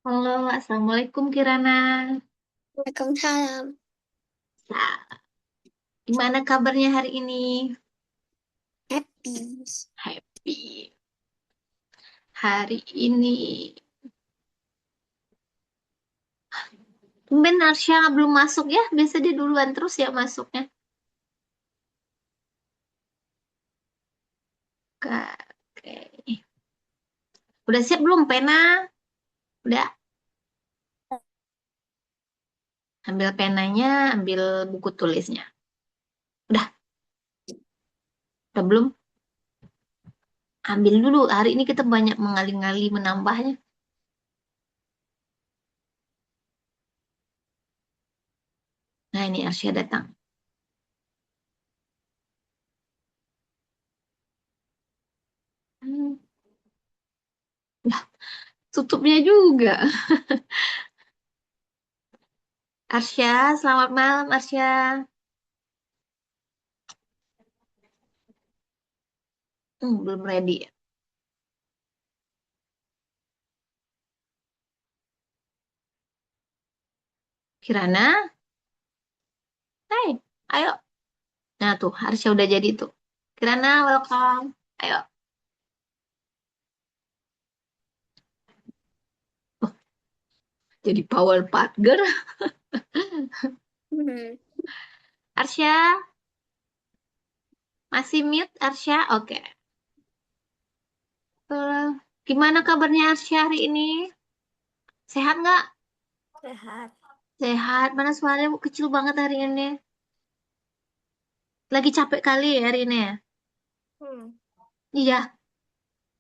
Halo, Assalamualaikum Kirana. Waalaikumsalam. Nah, gimana kabarnya hari ini? Happy. Happy. Hari ini. Tumben Arsya belum masuk ya? Biasa dia duluan terus ya masuknya. Oke. Udah siap belum pena? Udah. Ambil penanya, ambil buku tulisnya. Udah belum? Ambil dulu. Hari ini kita banyak mengali-ngali menambahnya. Nah, ini Arsya datang. Hmm, tutupnya juga. Arsya, selamat malam Arsya. Belum ready ya. Kirana, hai, ayo. Nah tuh, harusnya udah jadi tuh. Kirana, welcome. Ayo. Oh, jadi power partner. Hmm. Arsya, masih mute Arsya? Oke. Eh, Gimana kabarnya Arsya hari ini? Sehat nggak? Sehat. Sehat. Mana suaranya kecil banget hari ini? Lagi capek kali ya hari ini ya? Hmm. Iya,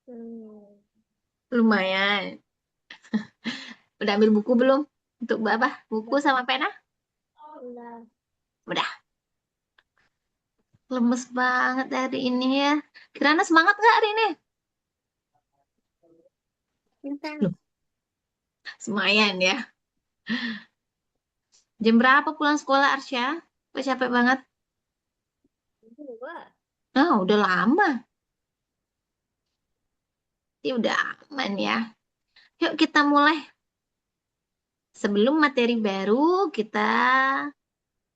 Hmm. lumayan. Udah ambil buku belum? Untuk apa? Buku sama pena? Udah. Udah. Lemes banget hari ini ya. Kirana semangat nggak hari ini? Bentar. Loh, lumayan ya. Jam berapa pulang sekolah Arsya? Kok capek banget? Dua. Ah, udah lama. Ya udah aman ya. Yuk kita mulai. Sebelum materi baru, kita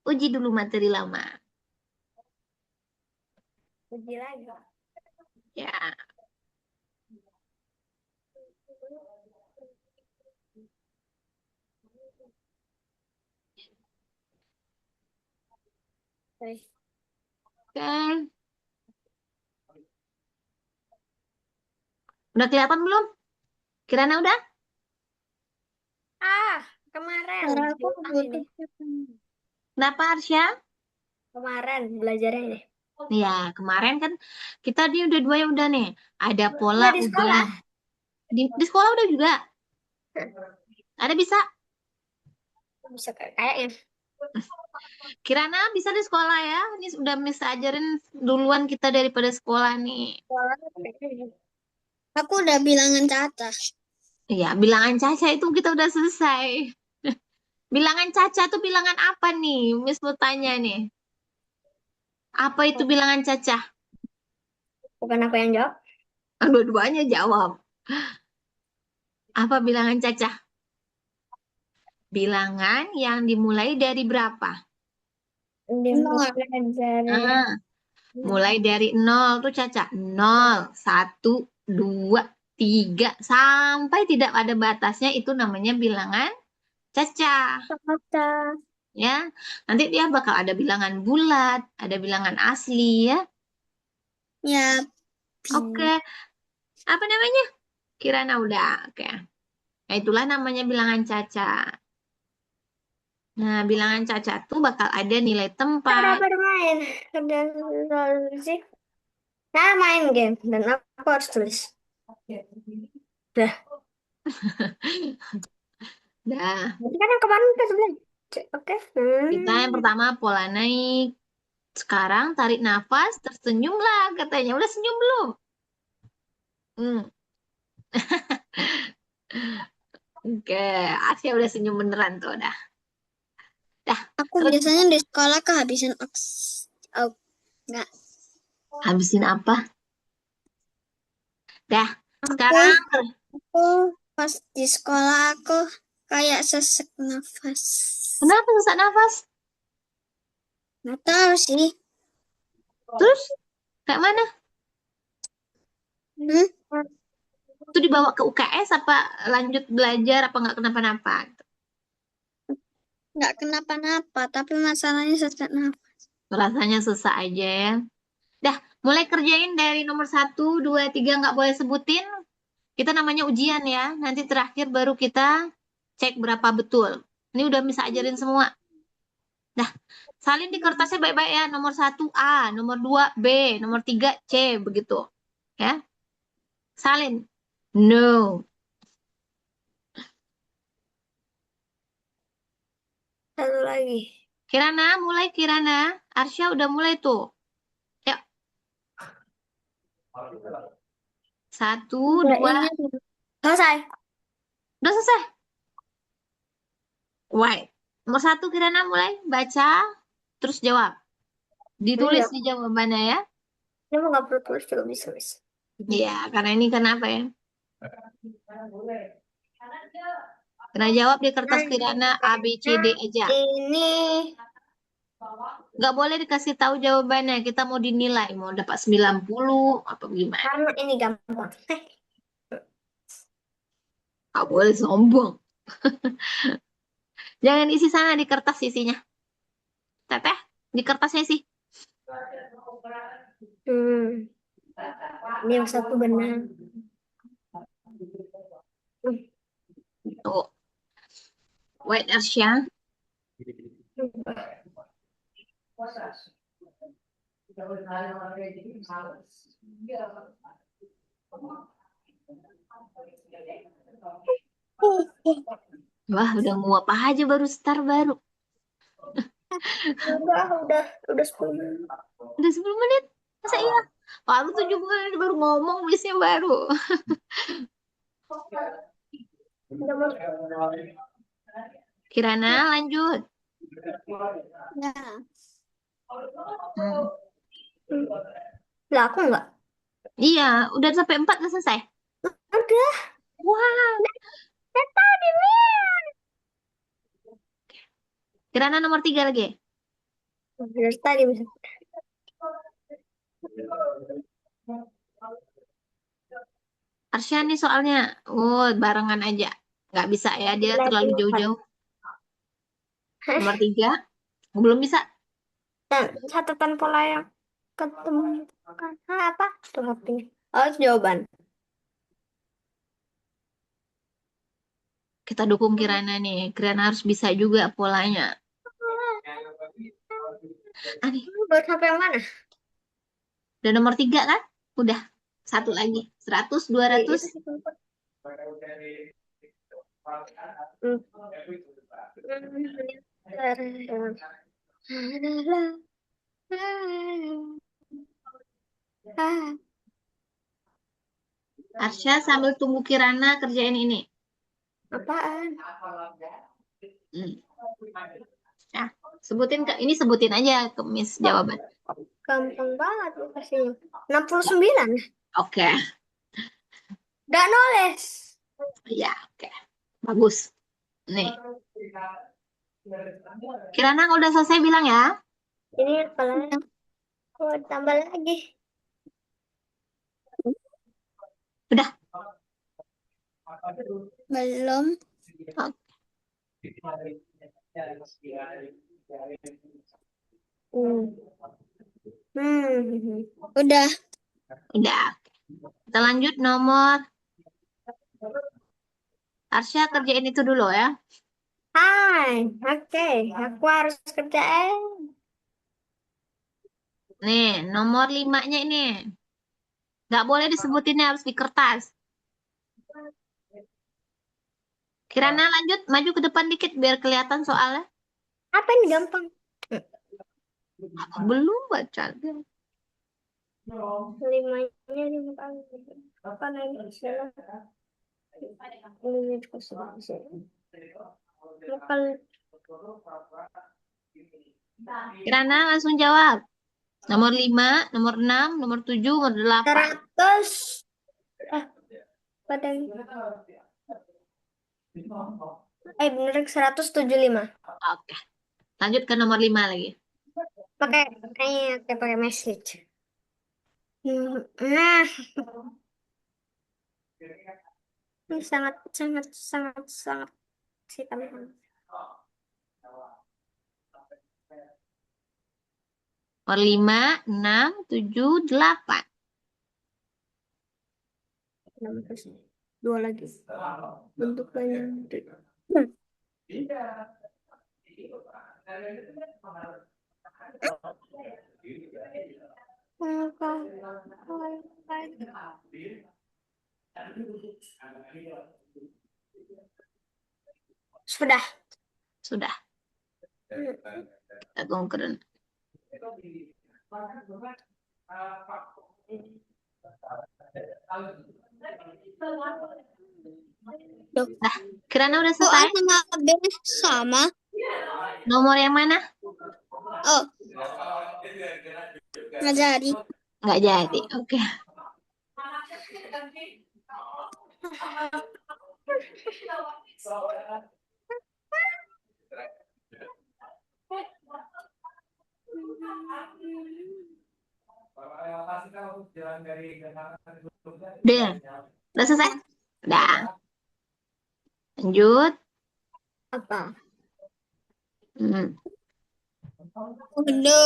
uji dulu materi lama. Uji lagi. Ya, Oke. oke. Udah kelihatan belum? Kirana udah? Ah, kemarin. Suara aku Diulang ini. Bluetooth. Kenapa Arsya? Kemarin belajarnya ini. Ya, kemarin kan kita di udah dua yang udah nih. Ada pola Enggak di udah. sekolah. Di sekolah udah juga. Ada bisa. Bisa kayaknya. Kirana bisa di sekolah ya. Ini udah Miss ajarin duluan kita daripada sekolah nih. Sekolah. Aku udah bilangan caca. Iya, bilangan Caca itu kita udah selesai. Bilangan Caca tuh bilangan apa nih? Miss mau tanya nih. Apa itu bilangan Caca? Bukan aku yang jawab. Dua-duanya jawab. Apa bilangan Caca? Bilangan yang dimulai dari berapa? Dimulai dari Ah, mulai dari nol tuh Caca. Nol, satu, dua, tiga, sampai tidak ada batasnya itu namanya bilangan Caca. caca. Ya, nanti dia bakal ada bilangan bulat, ada bilangan asli ya. Ya, Oke, pi. apa namanya? Kirana udah. Oke. Nah, itulah namanya bilangan caca. Nah, bilangan caca tuh bakal ada nilai Cara tempat. bermain. Dan sih. Nah, main game. Dan aku harus tulis. Udah. Dah, Berarti kan yang kemarin kita bilang. Oke. kita yang pertama pola naik. Sekarang tarik nafas, tersenyumlah katanya. Udah senyum belum? Hmm. Oke, Asia udah senyum beneran tuh, dah. Dah, Aku terus biasanya di sekolah kehabisan oh, enggak. habisin apa? Dah, Aku, sekarang aku Pas di sekolah aku kayak sesek nafas. Kenapa sesak nafas? Nggak tahu sih. Terus kayak mana? Hmm? Itu dibawa ke UKS apa lanjut belajar apa nggak kenapa-napa? Nggak kenapa-napa, tapi masalahnya sesek nafas. Rasanya susah aja ya. Dah, mulai kerjain dari nomor 1, 2, 3 nggak boleh sebutin. Kita namanya ujian ya. Nanti terakhir baru kita cek berapa betul. Ini udah bisa ajarin semua. Dah, salin di kertasnya baik-baik ya. Nomor 1 A, nomor 2 B, nomor 3 C, begitu. Ya, salin. No. Satu lagi. Kirana, mulai Kirana. Arsya udah mulai tuh. Yuk, 1, Udah 2. ini selesai. Udah selesai. Why? Nomor 1 Kirana mulai. Baca, terus jawab. Ditulis Enggak, di jawabannya ya. ini mau nggak perlu tulis juga bisa bisa. Iya, karena ini kenapa ya? Karena jawab di kertas Kirana A, B, C, D aja. Ini Nggak boleh dikasih tahu jawabannya. Kita mau dinilai. Mau dapat 90 apa gimana. karena ini gampang. Nggak boleh sombong. Jangan isi sana di kertas isinya. Teteh, di kertasnya sih. Hmm, ini yang satu benar. Tuh. Wait, Arsya. Wah, udah nguap aja baru start baru. Udah 10 menit. Udah 10 menit. Masa iya? Baru 7 menit baru ngomong, bisnya baru. Udah masuk. Kirana, lanjut. Ya. Hmm. Lah aku enggak. Iya, udah sampai 4 udah selesai. Udah. Wah, Tadi Min. Kirana nomor 3 lagi. Dari tadi bisa. Arsya nih soalnya, oh barengan aja. Nggak bisa ya, dia Lagi terlalu 4. jauh-jauh. Nomor 3, belum bisa. Dan catatan pola yang ketemu kan apa? Tuh HP-nya. Oh, itu jawaban. Kita dukung Kirana nih. Kirana harus bisa juga polanya. Ani, Baru sampai yang mana? udah nomor 3 kan? Udah. Satu lagi. 100, 200. Itu sih tempat. Hmm. Arsya sambil tunggu Kirana kerjain ini. Apaan? Hmm. Nah, sebutin ke ini sebutin aja ke Miss jawaban. Gampang banget kasihnya. 69. Oke. Gak nulis. Ya, oke. Bagus. Nih, Kirana kalau udah selesai bilang ya. Ini kepalanya mau tambah lagi. Udah. Belum. Oke. Udah. Udah. Kita lanjut nomor. Arsya kerjain itu dulu ya. Hai, oke. Aku harus kerjain. Nih, nomor 5-nya ini. Nggak boleh disebutinnya, harus di kertas. Kirana lanjut, maju ke depan dikit biar kelihatan soalnya. Apa ini gampang? Belum baca. Limanya 5 kali. Apa lagi? Ini kosong. Lokal Kirana langsung jawab. Nomor 5, nomor 6, nomor 7, nomor 8. 100. Pada Bener 175. Oke. Lanjut ke nomor 5 lagi. Pakai pakai message. Nah, ini sangat sangat sangat sangat sih kami. Nomor 5, 6, 7, 8. Dua lagi. Bentuknya. Sudah. Sudah. Kita keren. Nah, Kirana udah Oh, A selesai? sama B sama. Nomor yang mana? Oh, nggak jadi. Nggak jadi. Oke. Udah. Udah selesai? Udah. Lanjut. Apa? Hmm. Oh, no.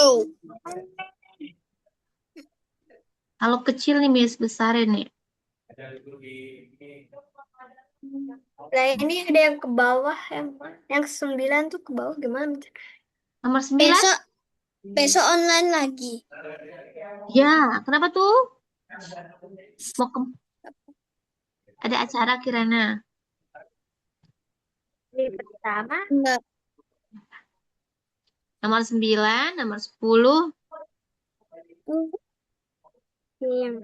Kalau kecil nih Miss, besarin nih. Nah, ini ada yang ke bawah, yang 9 tuh ke bawah gimana? Nomor 9? Besok besok online lagi. Ya, kenapa tuh? Mau ke... Ada acara Kirana. Ini pertama. Enggak. Nomor 9, nomor 10. Ini yang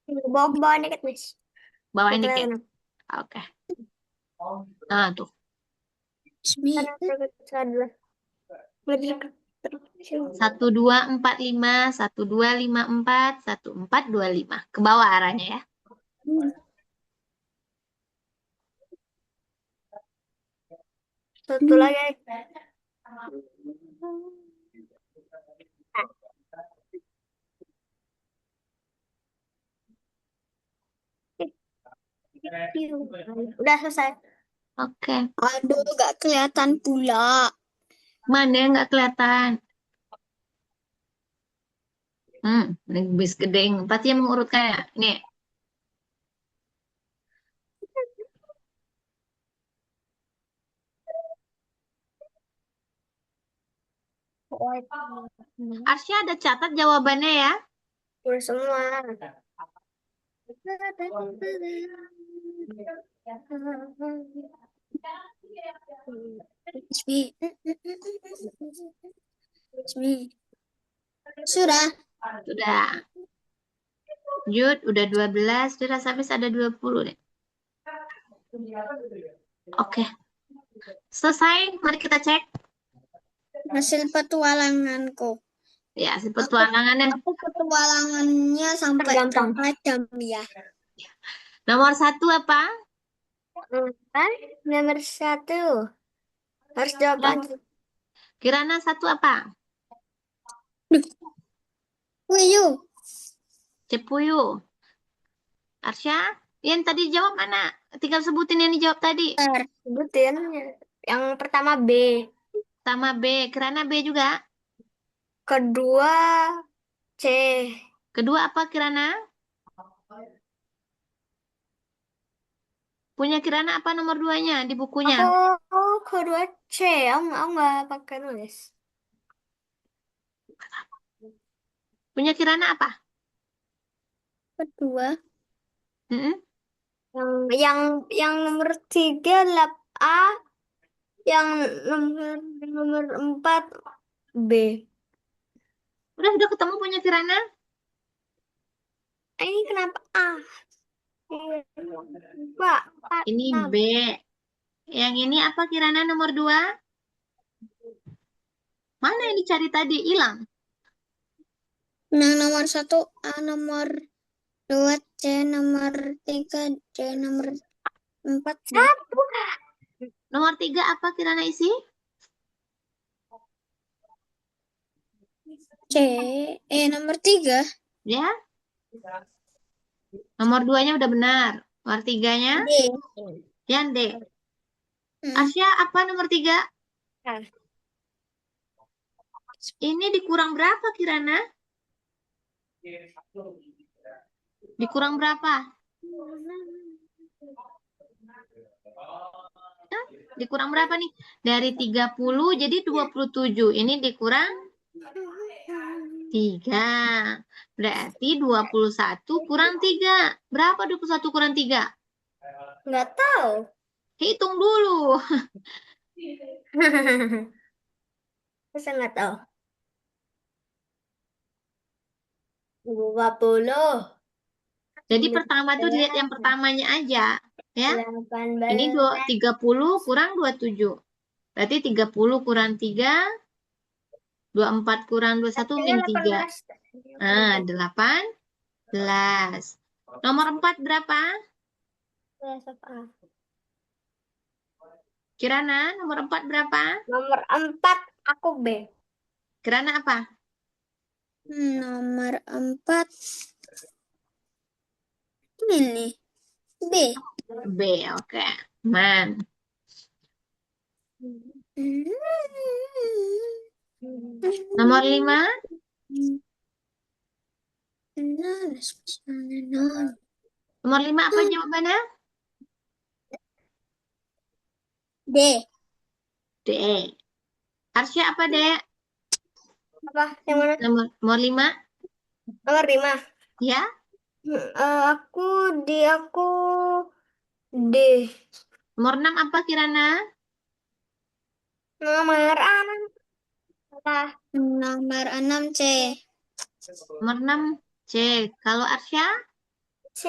ini ke bawah dikit, Miss. Bawain Nggak dikit. kelihatan. Oke. Nah, tuh. Karena saya dulu. Lebih dekat. 1245, 1254, 1425. Ke bawah arahnya ya. Satu lagi. Udah selesai. Oke. Aduh, gak kelihatan pula. Mana yang nggak kelihatan? Ini bis gedeng. Pasti yang mengurutkannya. Nih. Arsya ada catat jawabannya ya. Udah semua. Sudah. Sudah. Lanjut, udah 12. Sudah habis ada 20 nih. Oke. Selesai. Mari kita cek. Hasil petualanganku. Ya, si petualangannya. Aku petualangannya sampai berapa jam ya? Nomor 1 apa? Nomor 1. Harus jawab lagi. Kirana 1 apa? Wiyu. Cepuyu. Arsya, yang tadi jawab mana? Tinggal sebutin yang dijawab tadi. Sebutin. Yang pertama B. Sama B. Kirana B juga. Kedua C. Kedua apa Kirana? Punya Kirana apa nomor 2-nya di bukunya? Aku kedua C. Aku nggak pakai nulis. Punya Kirana apa? Kedua. Mm-mm. Yang nomor 3 lab A. Yang nomor 4 B. Udah ketemu punya Kirana? Ini kenapa A? Pak, Ini B. Yang ini apa Kirana nomor 2? Mana yang dicari tadi? Hilang. Nah, nomor 1 A, nomor 2 C. nomor 3, C nomor 4. Satu. Nomor 3 apa Kirana isi? C, nomor 3. Ya, nomor 2-nya udah benar. Nomor 3-nya, D. yang D. Asya, apa nomor 3? Ah. Ini dikurang berapa Kirana? Dikurang berapa? Hah? Dikurang berapa nih? Dari 30 jadi 27. Ini dikurang 3. Berarti 21 kurang 3. Berapa 21 kurang 3? Nggak tahu. Hitung dulu. Saya nggak tahu. 20. Jadi pertama tuh lihat yang pertamanya aja. Ya. Ini 30 kurang 27. Berarti 30 kurang 3, 24 kurang 21 min 3. Nah, 18. Nomor 4 berapa? Kirana, nomor 4 berapa? Nomor 4 aku B. Kirana apa? Nomor 4 ini B. B, oke. Man. Nomor 5? Nomor 5 apa jawabannya? D. D. Arsya apa, Dek? Apa? Yang mana? Nomor 5? Nomor 5. Ya? Aku D. Nomor 6 apa, Kirana? Nomor 6. Apa? Nomor 6 C. Nomor 6 C. Kalau Arsya? C.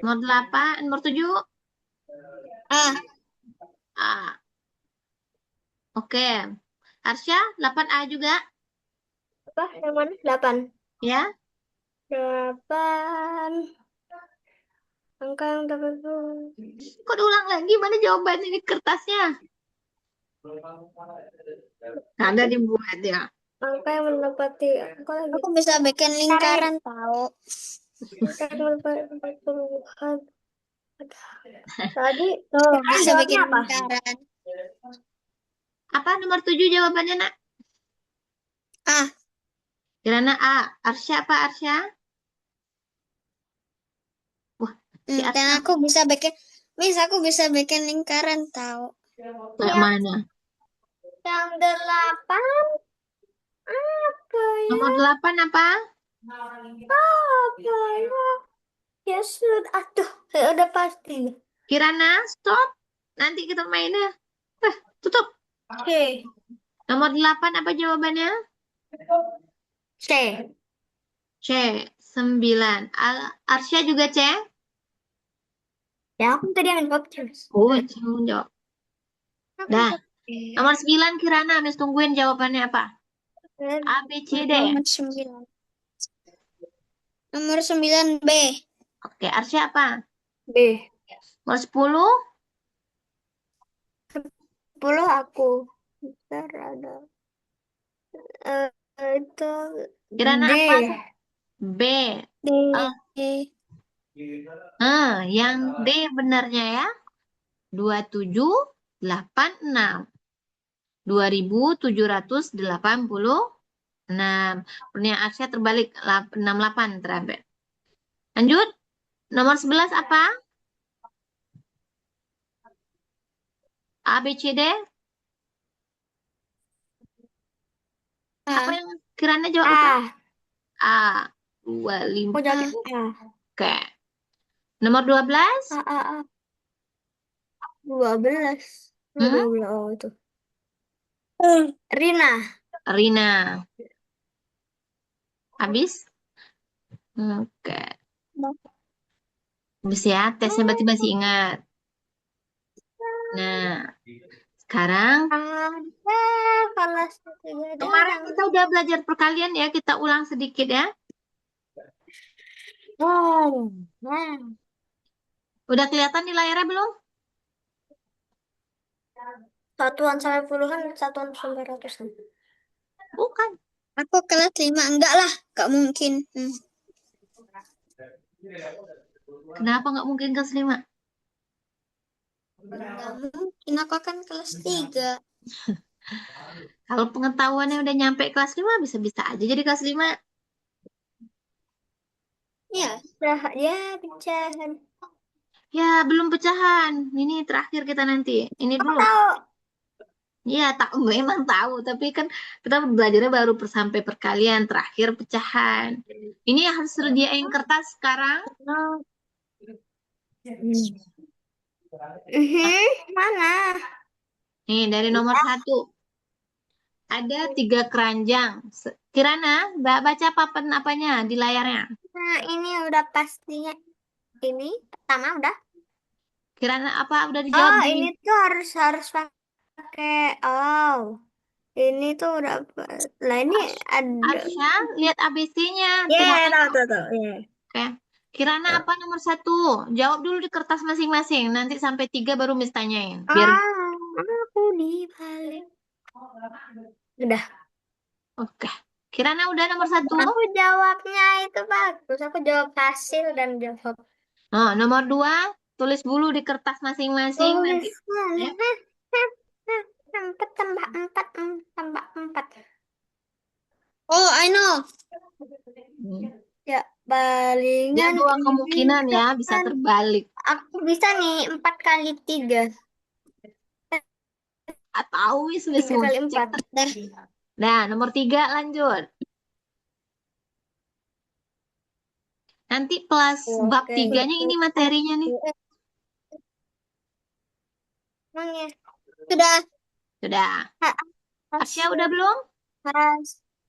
Nomor 8, nomor 7? A. A. Oke. Arsya, 8A juga? Apa? Yang mana? 8. Ya? 8. Angka yang dapat Kok diulang lagi? Mana jawabannya di kertasnya? Ada dibuat ya. angka yang mendapati angka lagi. Aku bisa bikin lingkaran tahu. Angka yang mendapati 40-an. Tadi bisa bikin apa? Lingkaran. Apa nomor 7 jawabannya, Nak? A. Kirana A. Arsya apa, Arsya? Wah, si Dan Arsya aku bisa bikin lingkaran tahu. kayak mana? Yang 8 apa ya? Nomor 8 apa? Apa ya? Ya sudah, aduh, ya udah pasti. Kirana, stop. Nanti kita mainnya. Tutup. Oke. Nomor 8 apa jawabannya? C. C. 9. Arsya juga C? Ya, aku tadi yang jawab terus. Oh, kamu jawab. Dah. Nomor 9 Kirana, Miss tungguin jawabannya apa? A, B, C, D. Nomor 9. Nomor 9 B. Oke, Arsya apa? B. Nomor 10? 10 aku. Ntar ada. Itu Kirana D. apa? B. D. Yang D benarnya ya. 2786. 2786. Pertanyaan Arsya terbalik 68 terakhir. Lanjut. Nomor 11 apa? A, B, C, D. Apa yang Kirana jawab apa? A. Aku 25. jawab A. Oke. Nomor 12. A. 12. Hmm? 12 itu. Rina. Rina. Habis? Oke. Habis ya. Tesnya berarti masih ingat. Nah, sekarang Kelas kemarin kita udah belajar perkalian ya. Kita ulang sedikit ya. Oh, nah. Udah kelihatan di layarnya belum? Satuan sampai puluhan, satuan sampai ratusan. Bukan. Aku kelas 5. Enggak lah, enggak mungkin. Kenapa nggak mungkin kelas 5? Enggak mungkin, aku kan kelas 3. Kalau pengetahuannya udah nyampe kelas 5, bisa-bisa aja jadi kelas 5. Ya, udah, ya, pecahan. Ya, belum pecahan. Ini terakhir kita nanti. Ini Aku dulu. tahu. Iya, tak memang tahu, tapi kan kita belajarnya baru sampai perkalian, terakhir pecahan. Ini harus sediain kertas sekarang. Mana? Nih, dari nomor 1. Ada 3 keranjang. Kirana, baca papan apanya di layarnya. Nah, ini udah pastinya. Ini pertama udah. Kirana apa udah dijawab Oh, di ini tuh harus harus pakai. Oh, ini tuh udah. Lah ini ada. Arsya? Lihat ABC-nya. Ya, tahu Tengok-tengok. tahu tahu. Ya. Oke. Kirana apa nomor 1? Jawab dulu di kertas masing-masing. Nanti sampai 3 baru Miss tanyain. Biar Ah, aku dibalik. Udah. oke. Kirana udah nomor 1. Aku jawabnya itu bagus. Aku jawab hasil dan jawab Oh, nomor 2. Tulis dulu di kertas masing-masing. Nanti. tulisan. Ya. Empat tambah empat, tambah empat. Oh, I know. Hmm. Ya, Dia balingan dua ini kemungkinan ya bisa kan. terbalik. Aku bisa nih 4 kali 3. Atau Miss Tiga mau kali cek. empat. Dah. Nah, nomor 3 lanjut. Nanti plus bab Oke. 3-nya ini materinya nih. Emang ya. Sudah. Sudah. Ha- Arsya Hasil, udah belum?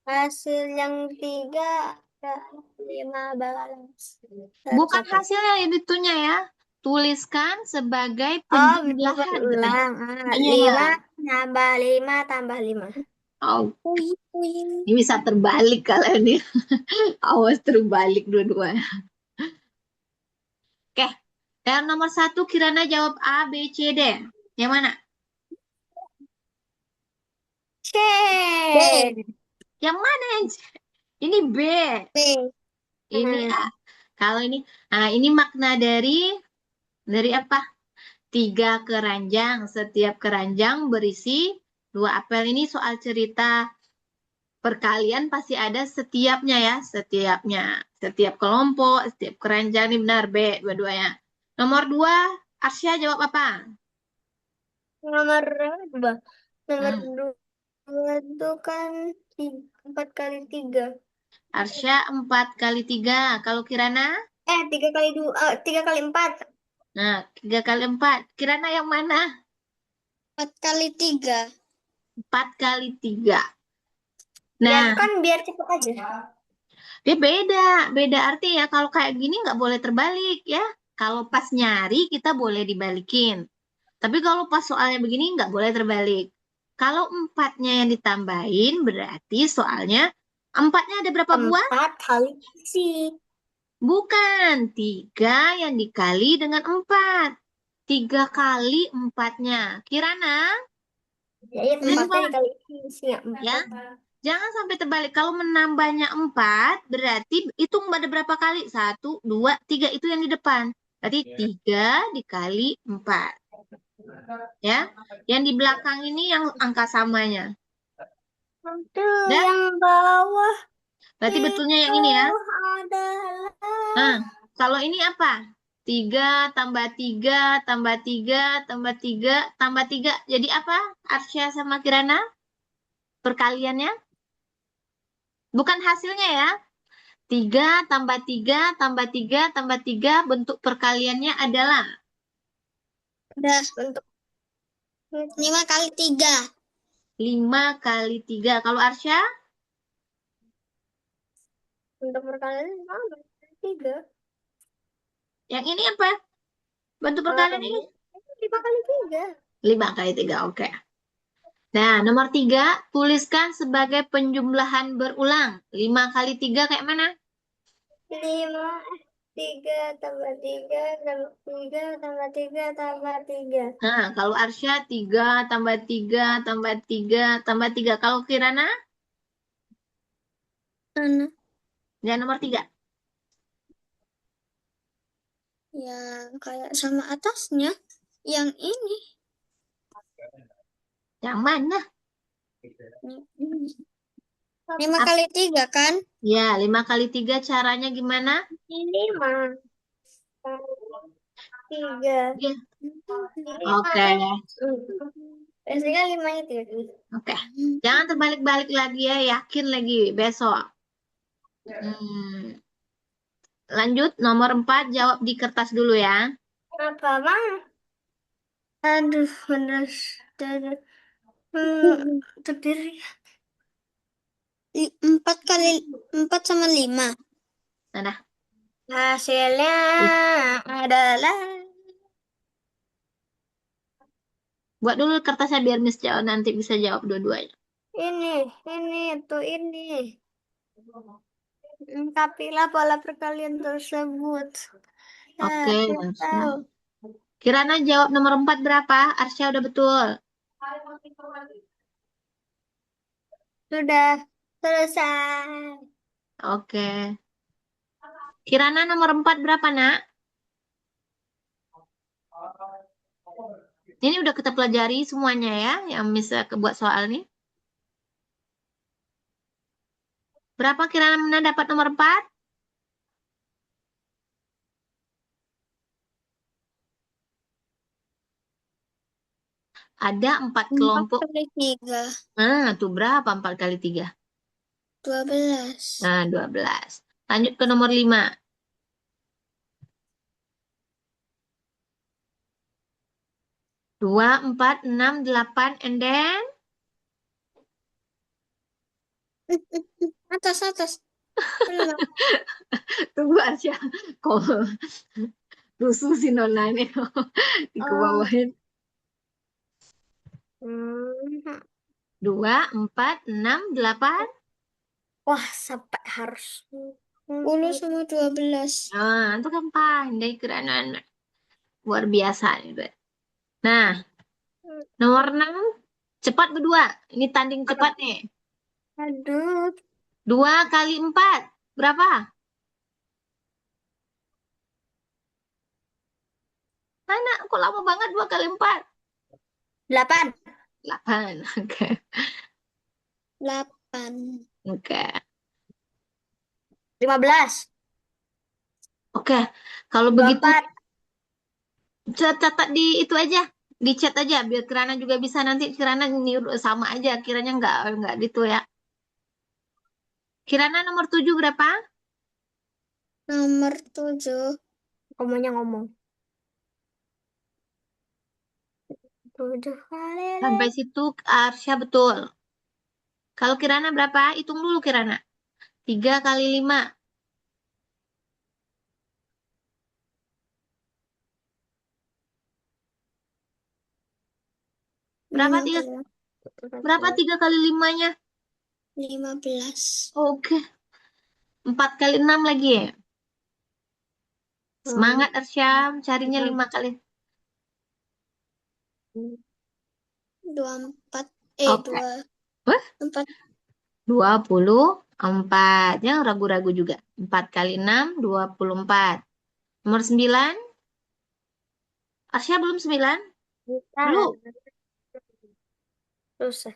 hasil yang 3 ada 15. Bukan Satu. hasilnya itunya ya. Tuliskan sebagai Oh, bukan penjumlahan katanya. ulang. Iya. 5 tambah 5 tambah 5. Oh, Wih, wih. ini bisa terbalik kalian nih. Awas terbalik dua-duanya. Oke. Yang nomor 1 Kirana jawab A, B, C, D. Yang mana? C. Yang mana yang C? Ini B. B. Ini Hmm. A. Kalau ini, nah ini makna dari apa? 3 keranjang. Setiap keranjang berisi 2 apel. Ini soal cerita perkalian pasti ada setiapnya ya. Setiapnya. Setiap kelompok, setiap keranjang. Ini benar B dua-duanya. Nomor 2, Arsya jawab apa? Nomor dua. Nomor Hmm. 2 itu kan 4 kali 3. Arsya 4 kali 3. Kalau Kirana? 3 kali 2. 3 kali 4. Nah, 3 kali 4. Kirana yang mana? 4 kali 3. 4 kali 3. Ya Nah, kan biar cepet aja. dia beda. Beda arti ya. Kalau kayak gini nggak boleh terbalik ya. Kalau pas nyari kita boleh dibalikin. Tapi kalau pas soalnya begini nggak boleh terbalik. Kalau 4-nya yang ditambahin berarti soalnya 4-nya ada berapa buah? 4 kali isi. Bukan. 3 yang dikali dengan 4. 3 kali 4-nya. Kirana, Ya, ya tempatnya coba dikali isi ya ya. 4. Jangan sampai terbalik. Kalau menambahnya 4, berarti hitung ada berapa kali? 1, 2, 3. Itu yang di depan. Berarti 3 dikali 4. Ya. Yang di belakang ini yang angka samanya. Itu Dah? yang bawah Berarti betulnya yang itu ini ya. Nah, adalah kalau ini apa? 3 tambah 3 tambah 3 tambah 3 tambah 3. Jadi apa? Arsya sama Kirana? Perkaliannya? Bukan hasilnya ya. 3 tambah 3 tambah 3 tambah 3 bentuk perkaliannya adalah udah untuk 5 kali 3. 5 kali 3. Kalau Arsya, Untuk perkalian sama 3. yang ini apa? Bentuk perkalian ini 5 kali 3. 5 kali 3. Oke. Nah, nomor 3, tuliskan sebagai penjumlahan berulang. 5 kali 3 kayak mana? 5. 3 tambah 3 tambah 3 tambah 3 tambah 3. Nah, kalau Arsya 3 tambah 3 tambah 3 tambah 3. Kalau Kirana, Mana? ya nomor 3. Yang kayak sama atasnya. Yang ini. Yang mana? 5 kali 3 kan? Ya, 5 kali 3 caranya gimana? Ini mah 3. Ya. Lima Oke, kan? Biasanya 5 itu. oke. Jangan terbalik-balik lagi ya, yakin lagi besok. Hmm. Lanjut, nomor 4 jawab di kertas dulu ya. Apa bang? Aduh, bener. Aduh. Terdiri. 4 kali 4 sama 5. Nah, Hasilnya adalah buat dulu kertasnya biar Miss jawab nanti bisa jawab dua-duanya. ini, ini. Lengkapilah pola perkalian tersebut. Oke, Aku Arsya. tahu. Kirana jawab nomor 4 berapa? Arsya udah betul. Sudah selesai. Oke. Kirana nomor 4 berapa, Nak? Ini udah kita pelajari semuanya ya, yang bisa buat soal nih. Berapa Kirana dapat nomor 4? Ada 4 4 kelompok. kali 3. Nah, tuh berapa 4 kali 3? 12. Nah, 12. Lanjut ke nomor 5. 2, 4, 6, 8, and then Atas, atas. Belum. tunggu aja. Kok rusuh si Nona ini Oh. dikebawain. Hmm. 2, 4, 6, 8. Wah, sampai harus 10 sama 12. Nah, itu kan pandai Kirana. Luar biasa nih. Nah, nomor 6. Cepat berdua. Ini tanding cepat nih. Aduh, 2 kali 4. Berapa? Mana? Kok lama banget 2 kali 4? 8. 8. Oke. 8. Oke. 15. Oke. Kalau begitu 24. catat di itu aja. Di chat aja biar Kirana juga bisa nanti Kirana niru sama aja. Kiranya nggak gitu ya. Kirana nomor 7 berapa? Nomor 7. Kamunya ngomong. 7 kali Sampai lipat. situ Arsya betul. Kalau Kirana berapa? Hitung dulu Kirana. 3 kali 5. Berapa tiga? 15. Berapa 3 kali 5-nya? 15. Oke. 4 kali 6 lagi ya. Semangat Arsya, carinya 5 kali. 24. Oke. 2. Wah, 4. 24. Jangan ragu-ragu juga. 4 kali 6, 24. Nomor 9. Arsya belum 9? Belum. Bukan. Susah.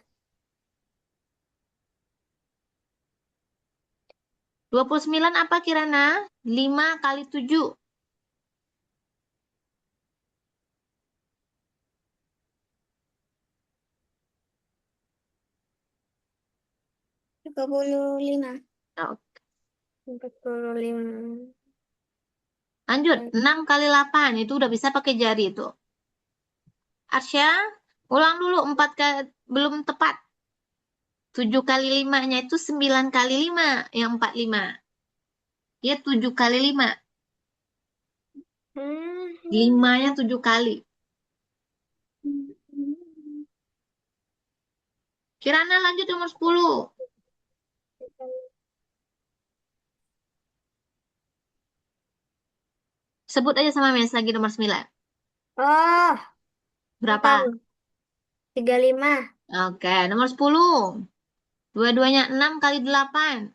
29 apa Kirana? 5 kali 7. 35. Oh, 45. lanjut. 6 kali 8. Itu udah bisa pakai jari itu. Arsya, ulang dulu 4 kali. Belum tepat. 7 kali 5-nya itu 9 kali 5. Yang 45. Ya 7 kali 5. Hmm. 5-nya 7 kali. Kirana lanjut nomor 10. Sebut aja sama Miss lagi nomor 9. Oh, aku tahu. Berapa? 35. Oke, nomor 10. Dua-duanya 6 kali 8.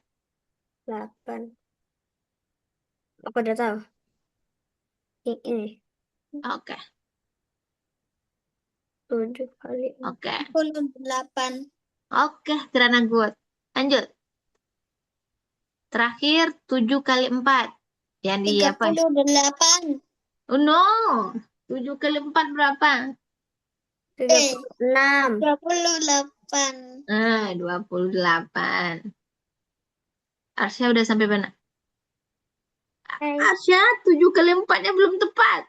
8. Aku udah tahu. Ini. Oke, 7 kali oke. 48. Oke, Kirana good. Lanjut. Terakhir 7 kali 4. Yang di tiga apa? puluh delapan. Oh no. 7 kali 4 berapa? 36. 28. 28. Arsya udah sampai mana? Hai. Arsya, 7 kali 4-nya belum tepat.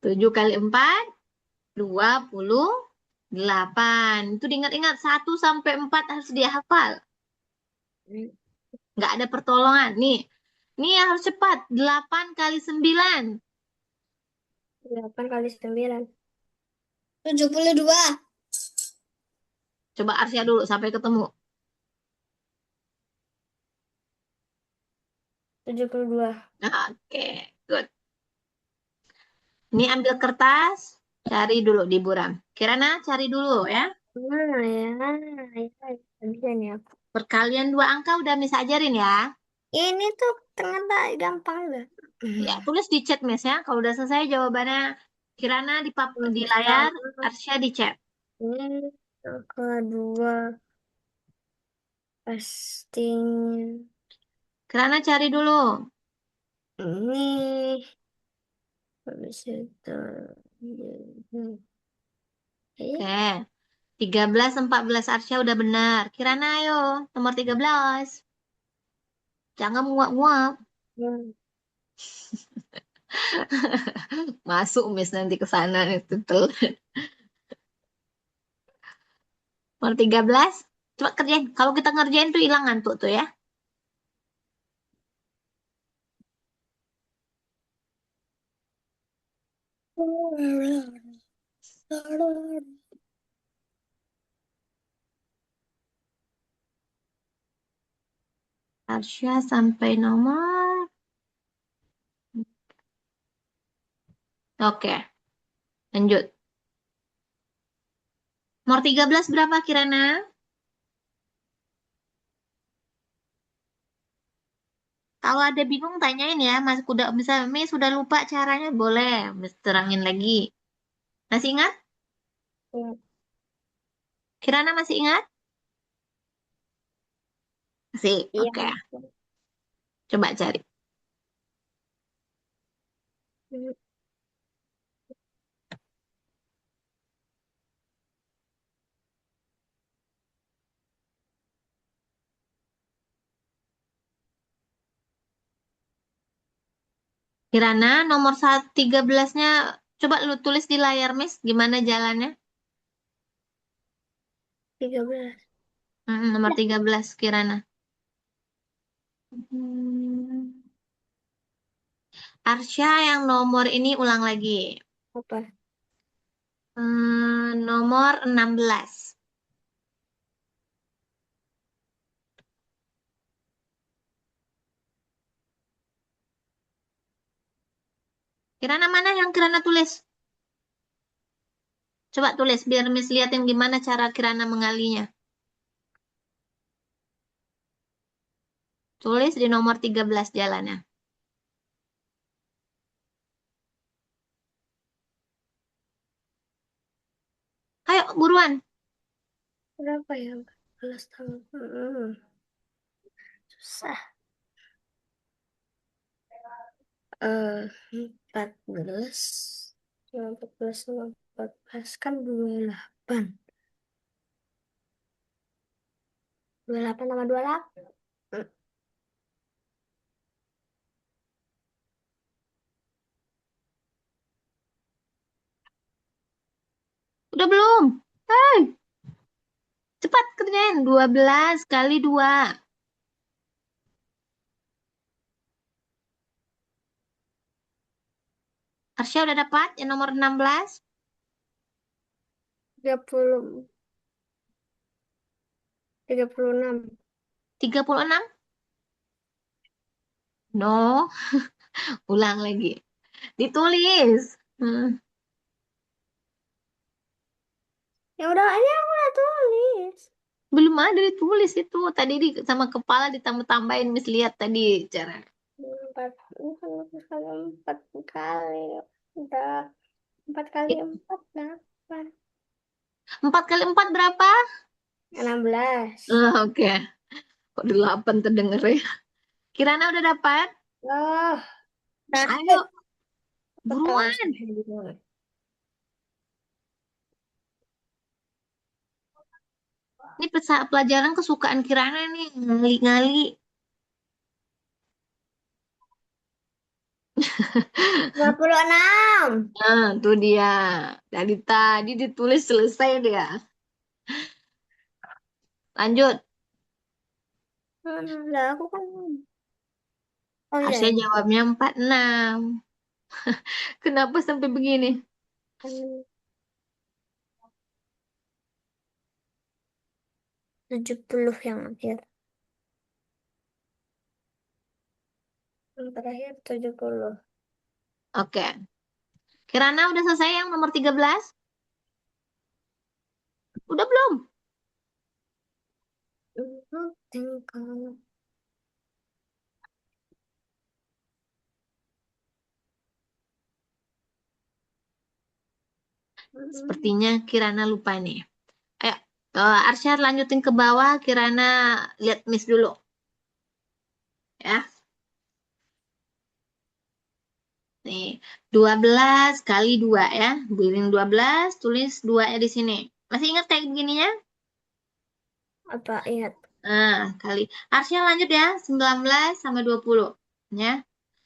7 kali 4, 28. Itu diingat-ingat, 1 sampai 4 harus dihafal. Nggak ada pertolongan. Nih harus cepat. 8 kali 9. 8 kali 9. 72. Coba Arsya dulu sampai ketemu. 72. Oke, good. Ini ambil kertas, cari dulu di buram. Kirana cari dulu ya. Mana ya? Ya, bisa nih aku. Perkalian 2 angka udah Miss ajarin ya. Ini tuh ternyata gampang gak? Ya, tulis di chat Miss ya. Kalau udah selesai jawabannya Kirana Yang di layar, pertama Arsya di chat. ini, yang kedua pastinya Kirana cari dulu. ini. Habis itu hmm, Oke. eh, 13, 14 Arsya udah benar. Kirana ayo, nomor 13. Jangan muak-muak. hmm, Masuk Miss nanti ke sana itu tuh. Nomor 13. Coba kerjain. Kalau kita ngerjain tuh hilang ngantuk tuh ya. Arsya sampai nomor. Oke, lanjut. Nomor 13 berapa Kirana? Kalau ada bingung tanyain ya, Mas. Udah bisa, Miss sudah lupa caranya, boleh Miss terangin lagi. Masih ingat? hmm, Kirana masih ingat? Masih. iya. Oke, coba cari. Hmm, Kirana nomor 13-nya coba lu tulis di layar, Miss. Gimana jalannya? 13. Nomor Nah, 13 Kirana. Hmm. Arsya yang nomor ini ulang lagi. apa? Nomor 16. Kirana mana yang Kirana tulis? Coba tulis biar Miss liatin gimana cara Kirana mengalinya. Tulis di nomor 13 jalannya. Ayo buruan. Berapa ya? 14 tahun. Susah. 14. 14 sama 14 kan 28. 28 sama 28. Udah belum? Hei, cepat kerjain. 12 kali 2. Arsya udah dapat yang nomor 16. 30. 36. 36. No, ulang lagi. Ditulis. Ya udah aja aku udah tulis. Belum ada ditulis itu. Tadi sama kepala ditambah-tambahin, Miss lihat tadi cara. Empat, kali empat kali. Udah 4 kali It- 4 8. 4 kali 4 berapa? 16. Oke. Kok 8 terdengar ya? Kirana udah dapat? Oh, Ayo, terakhir. Kelas buruan. Ini pelajaran kesukaan Kirana nih. Ngali-ngali. 26. Nah, tuh dia. Dari tadi ditulis selesai dia. Lanjut. Lah aku kan. Oh iya Arsya ya. jawabnya 46. Kenapa sampai begini? 70 yang akhir. Yang terakhir 70. Oke. Kirana udah selesai yang nomor 13? Udah belum? Tinggal. Sepertinya Kirana lupa nih. Ayo, Arsya lanjutin ke bawah. Kirana lihat Miss dulu. Ya, nih. 12 kali 2 ya. Biling 12, tulis 2 ya di sini. Masih ingat kayak begininya? Apa ingat? Nah, kali. Arsya lanjut ya. 19 sama 20. Ya.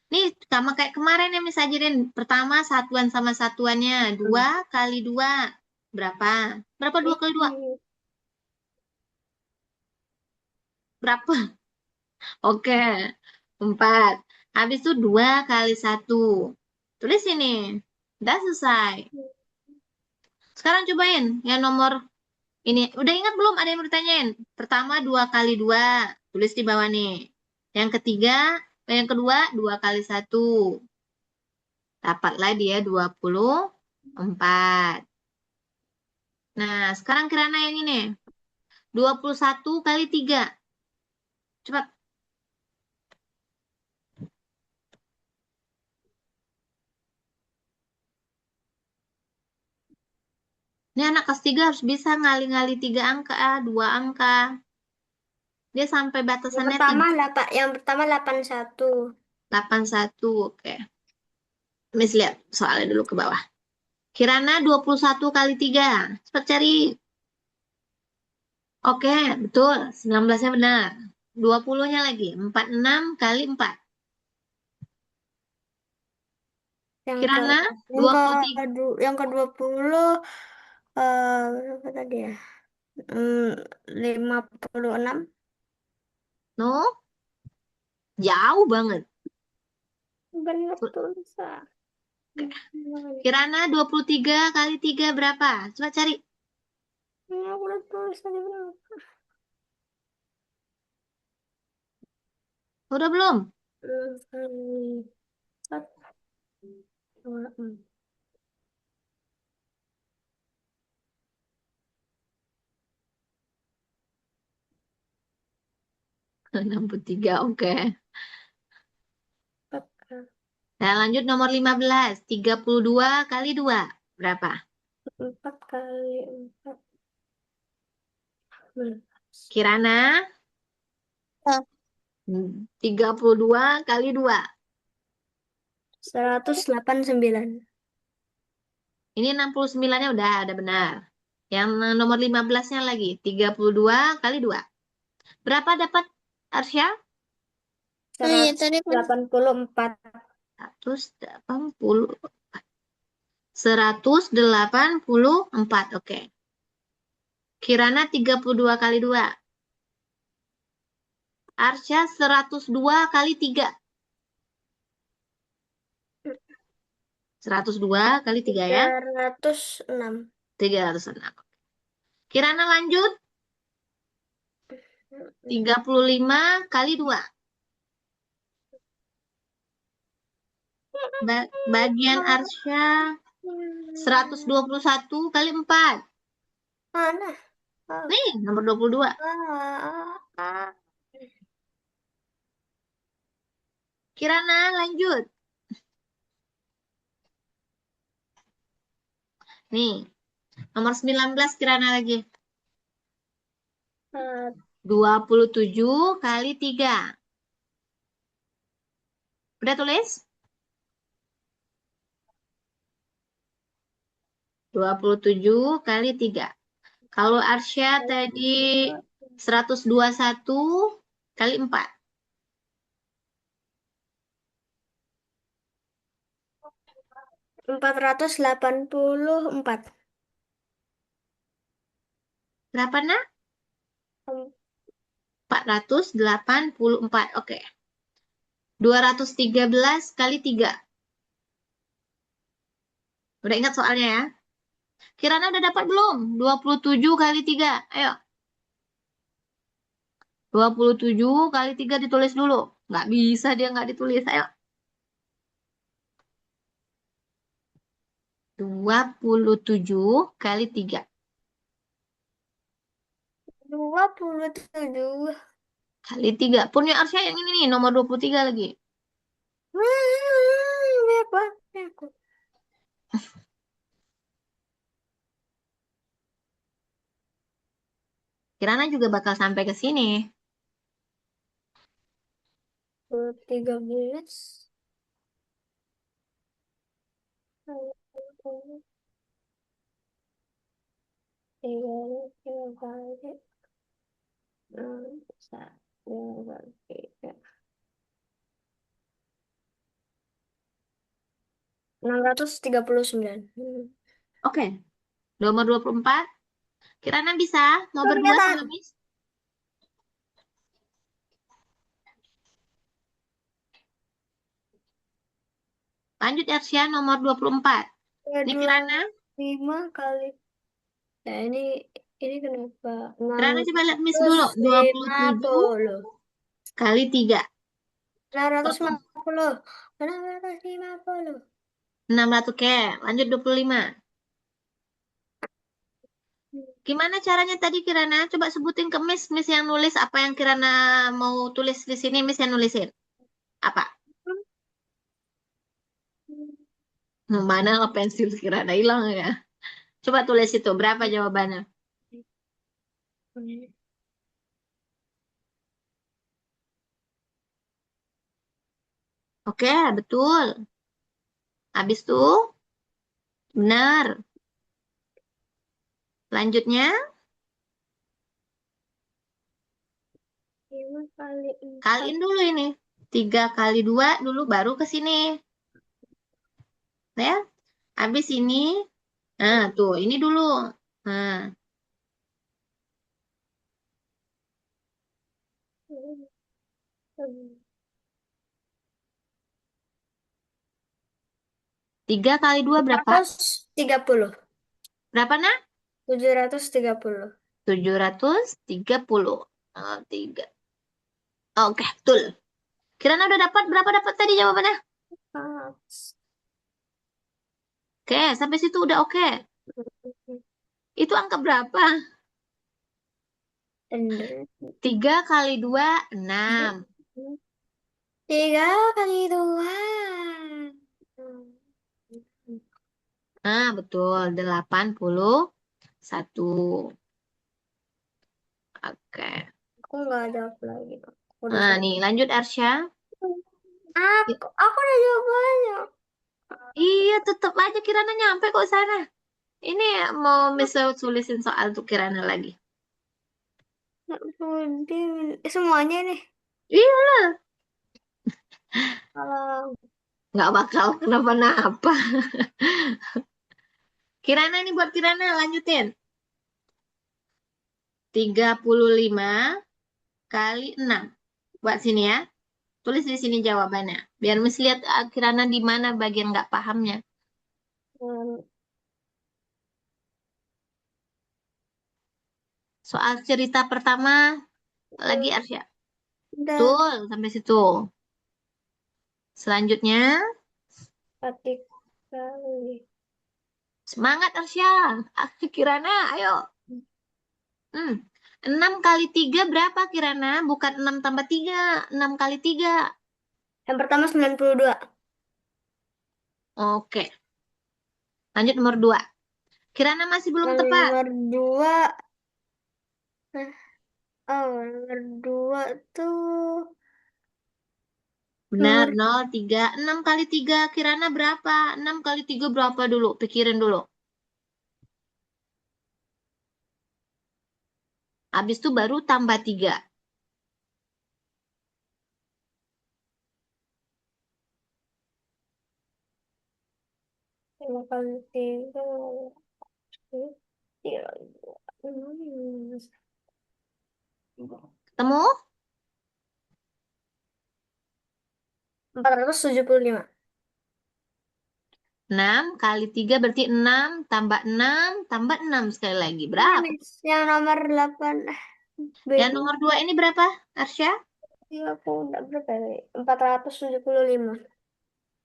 Nih, sama kayak kemarin yang Miss ajarin. Pertama, satuan sama satuannya. 2 kali 2. Berapa? Berapa 2 kali 2? Ini. Berapa? Oke, 4. Habis itu 2 kali 1. Tulis ini. Udah selesai. Sekarang cobain yang nomor ini. Udah ingat belum? Ada yang mau ditanyain? Pertama 2 kali 2. Tulis di bawah nih. Yang ketiga, yang kedua 2 kali 1. Dapatlah dia 24. Nah, sekarang Kirana yang ini. 21 kali 3. Cepat. Ini anak kelas 3 harus bisa ngali-ngali 3 angka, 2 angka. Dia sampai batasannya 3. Yang pertama 81. 81, oke. Miss lihat soalnya dulu ke bawah. Kirana 21 kali 3. Cepat cari. Oke, betul. 19-nya benar. 20-nya lagi. 46 kali 4. Yang ke Kirana yang ke 23. yang ke 20 berapa tadi ya? Hmm, 56. No, jauh banget. Benar tulisan. Kirana 23 kali 3 berapa? Coba cari. Ini aku udah tulis tadi berapa? Udah belum? Kali 1, 2, 4. 63, oke. Nah, lanjut nomor 15. 32 kali 2. Berapa? 4 kali 4. Kirana Ah, 32 kali 2. 189. Ini 69-nya udah benar. Yang nomor 15-nya lagi. 32 kali 2. Berapa dapat Arsya? Oh iya, tadi kan 184. 180. 184. Oke. Kirana 32 kali 2. Arsya 102 kali 3. 102 kali 3 ya. 306. 306. Kirana lanjut. 35 kali 2. Bagian Arsya 121 kali 4. Mana? Ah, Nih, nomor 22. ah, ah. Kirana, lanjut. Nih, nomor 19 Kirana lagi. Ah, 27 kali 3. Udah tulis? 27 kali 3. Kalau Arsya tadi 121 kali 4. 484. Berapa, nak? 484. Oke. 213 kali 3. Udah ingat soalnya ya? Kirana udah dapat belum? 27 kali 3. Ayo. 27 kali 3 ditulis dulu. Nggak bisa dia nggak ditulis. Ayo. 27 kali 3. 27. Kali 3. Punya Arsya yang ini nih, nomor 23 lagi. Berapa? Aku. Kirana juga bakal sampai ke sini. 13. Tiga kali. Dua, tiga. 639. Oke. Nomor 24. Kirana bisa? Mau berdua Kelihatan. sama Miss? Lanjut Arsya, nomor 24. Ya, Ini dua Kirana. lima kali. Ya, ini kenapa? Enam Kirana coba lihat Miss ratus dulu. lima 27 puluh kali 3. 650. 650. 600 ke. Lanjut 25. Gimana caranya tadi Kirana? Coba sebutin ke Miss. Miss yang nulis apa yang Kirana mau tulis di sini. Miss yang nulisin. Apa? Mana lah pensil Kirana hilang ya. Coba tulis itu. Berapa jawabannya? Oke, betul. Habis tuh, benar. Selanjutnya, Lima kali empat. kaliin dulu ini. 3 kali 2 dulu baru ke sini. Ya, habis ini. Nah, tuh, ini dulu. Nah, 3 kali 2 berapa? 730. Berapa, nak? 730. 730. Oh, 3. Oke, betul. Kirana udah dapat berapa dapat tadi jawabannya? Oke, sampai situ udah oke. Itu angka berapa? 3 kali 2 6. 3 kali 2. Nah, betul. 81. Oke. Aku nggak ada apa lagi. Aku udah Nah, nih jawab. lanjut Arsya. Aku udah jawab banyak. Iya, tetap aja Kirana nyampe kok sana. Ini mau misal tulisin soal untuk Kirana lagi. Semuanya nih. Iya, Kalau nggak bakal kenapa-napa. Kirana nih buat Kirana, lanjutin. 35 kali 6. Buat sini ya. Tulis di sini jawabannya. Biar Miss lihat Kirana di mana bagian nggak pahamnya. hmm, Soal cerita pertama lagi Arsya. udah Betul, sampai situ. Selanjutnya, 4 dikali. Semangat Arsya. Ah, Kirana, ayo. Hmm. 6 kali 3 berapa Kirana? Bukan 6 tambah 3. 6 kali 3. Yang pertama 92. Oke. Lanjut nomor 2. Kirana masih belum Yang tepat. nomor 2. Nah, oh, nomor 2 tuh. Benar, Nomor 0, 3. 6 kali 3 Kirana berapa? 6 kali 3 berapa dulu? Pikirin dulu. Habis itu baru tambah 3. 5 kali 3. Tiga. Ketemu? 475. 6 kali 3 berarti 6 tambah 6 tambah 6 sekali lagi. Ini Berapa? Miss, yang nomor 8. Yang Beda. nomor 2 ini berapa, Arsya? Iya, aku udah berapa ya? 475.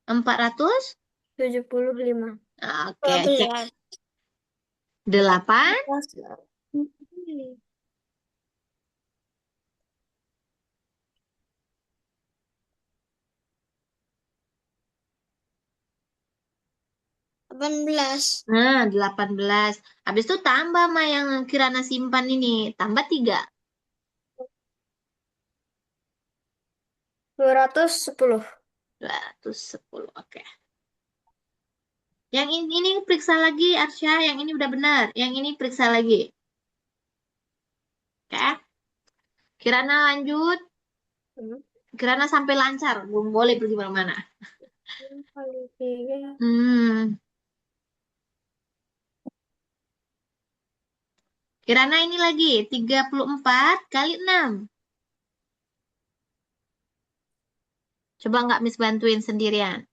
400? 75. Oke, cek. 8 18. Nah, 18. Habis itu tambah sama yang Kirana simpan ini. Tambah 3. 210. 210. Oke. Yang ini periksa lagi, Arsya. Yang ini udah benar. Yang ini periksa lagi. Oke. Kirana lanjut. Hmm. Kirana sampai lancar. Belum boleh pergi mana-mana. Kali 3. Hmm. Kirana ini lagi. 34 kali 6. Coba nggak Miss bantuin sendirian.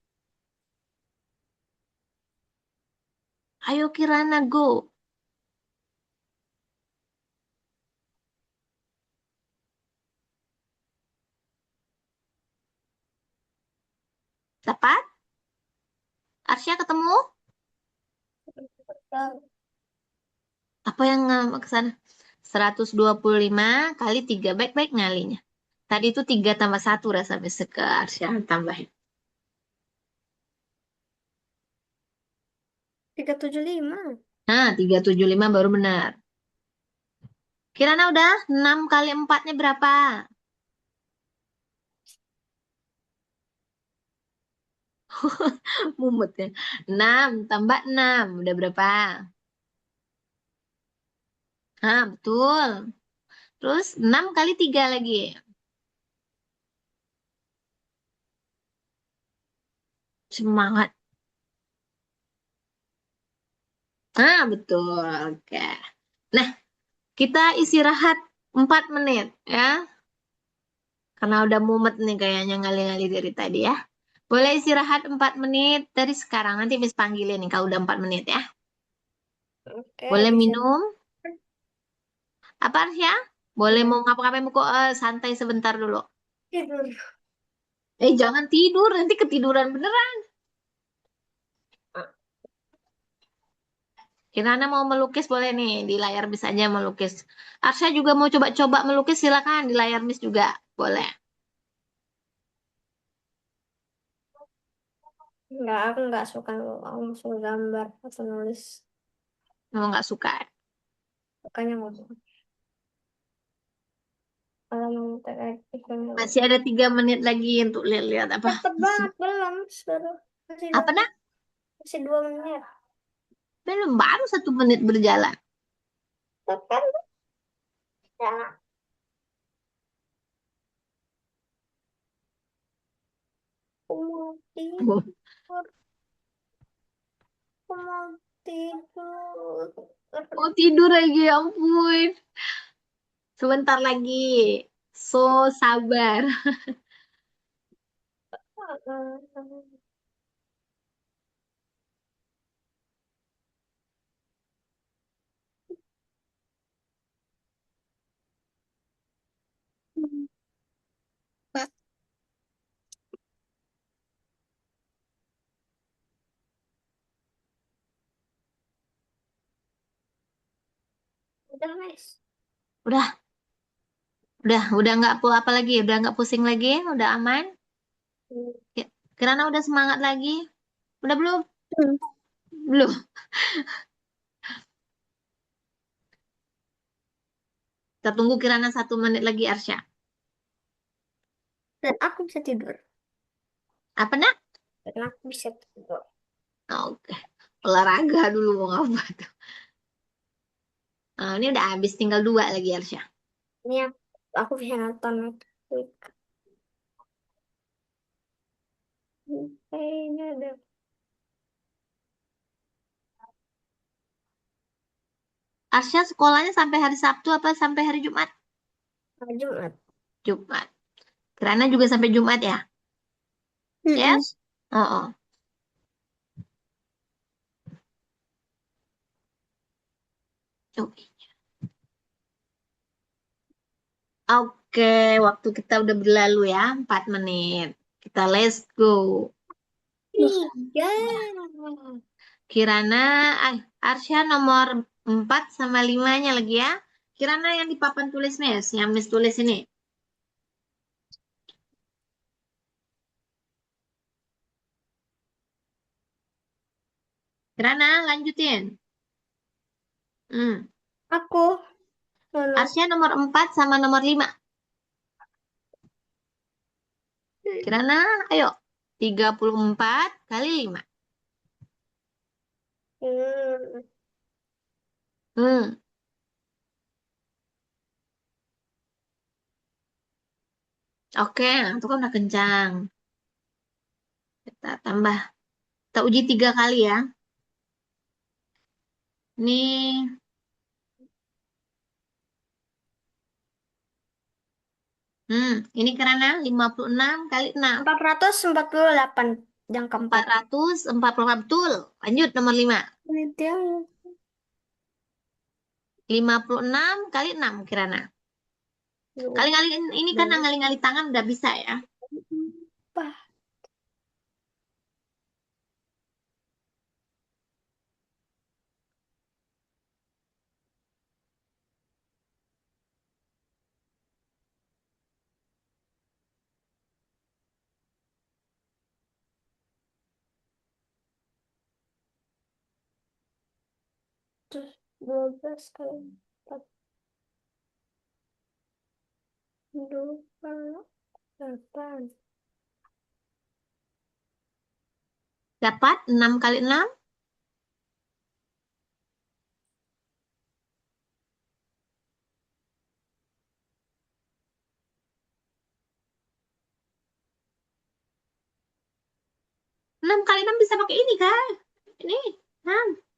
Ayo Kirana, go. Dapat? Arsya ketemu? Apa yang ke sana? 125 kali 3. Baik-baik ngalinya. Tadi itu 3 tambah 1 rasa besar ke Arsya tambahin. 375. Nah, 375 baru benar. Kirana udah 6 kali 4-nya berapa? Mumet ya. 6 tambah 6. Udah berapa? Nah, betul. Terus 6 kali 3 lagi. Semangat. Nah, betul. Oke. Nah, kita istirahat 4 menit ya. Karena udah mumet nih kayaknya ngali-ngali dari tadi ya. Boleh istirahat 4 menit dari sekarang. Nanti Miss panggilin nih kalau udah 4 menit ya. Oke, Boleh bisa minum? Apa ya? Boleh ya. mau ngapa-ngapain mau kok santai sebentar dulu. Tidur. Jangan tidur, nanti ketiduran beneran. Kirana mau melukis boleh nih, di layar Miss aja melukis. Arsya juga mau coba-coba melukis silakan di layar Miss juga. Boleh. Enggak, aku enggak suka. Aku suka gambar atau nulis. Mau nggak suka. Sukanya ngomong. Kalau mau Masih ada 3 menit lagi untuk lihat-lihat apa. cepet banget belum. Baru masih dua Apa nak? masih 2 menit. Belum, baru 1 menit berjalan. Tekan ya. Aku mau tidur. Aku mau tidur. Oh tidur lagi, ya ampun. Sebentar lagi. So sabar. Udah, Mas. Udah, udah nggak apa lagi, udah nggak pusing lagi, udah aman. Kirana udah semangat lagi, udah belum? Hmm. Belum. Kita tunggu Kirana 1 menit lagi, Arsya. Dan aku bisa tidur. Apa nak? Dan aku bisa tidur. Oke, olahraga dulu mau apa tuh? Ini udah habis, tinggal 2 lagi, Arsya. Ini aku bisa nonton Netflix. Kayaknya ada Arsya sekolahnya sampai hari Sabtu apa sampai hari Jumat? Jumat. Jumat. Kirana juga sampai Jumat ya? Mm-mm. Yes? Oh, oh. Oke, oke, waktu kita udah berlalu ya, 4 menit. Kita let's go. Iya. Kirana, Arsya nomor 4 sama 5-nya lagi ya. Kirana yang di papan tulis Miss, yang Miss tulis ini. Kirana, lanjutin. Hmm. Aku mana? Arsya nomor 4 sama nomor 5. Kirana, ayo. 34 kali 5. Hmm. Hmm. Oke, itu kan udah kencang. Kita tambah. Kita uji 3 kali ya. Ini, ini karena 56 kali 6. 448 yang keempat. 444 betul. Lanjut nomor 5. Itu yang 56 kali 6 kirana. Kali-kali ini kan lupa. ngali-ngali tangan udah bisa ya. Apa? 12 kali 4 28. Dapat 6 kali 6. 6 kali 6 bisa pakai ini kan? Ini 6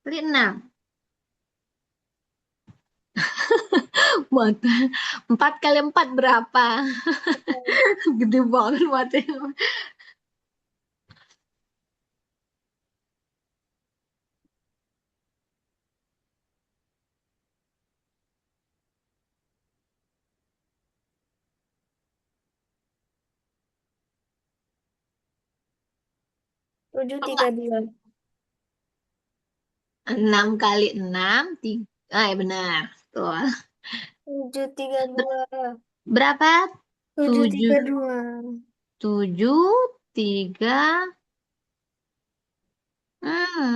kali 6. Mata. 4 kali 4 berapa? Gede banget matanya. Tujuh Oh, tiga enggak. dua 6 kali 6. 3. Ah, ya benar. Tuh. 732 Berapa? 7. 732. 7, 3.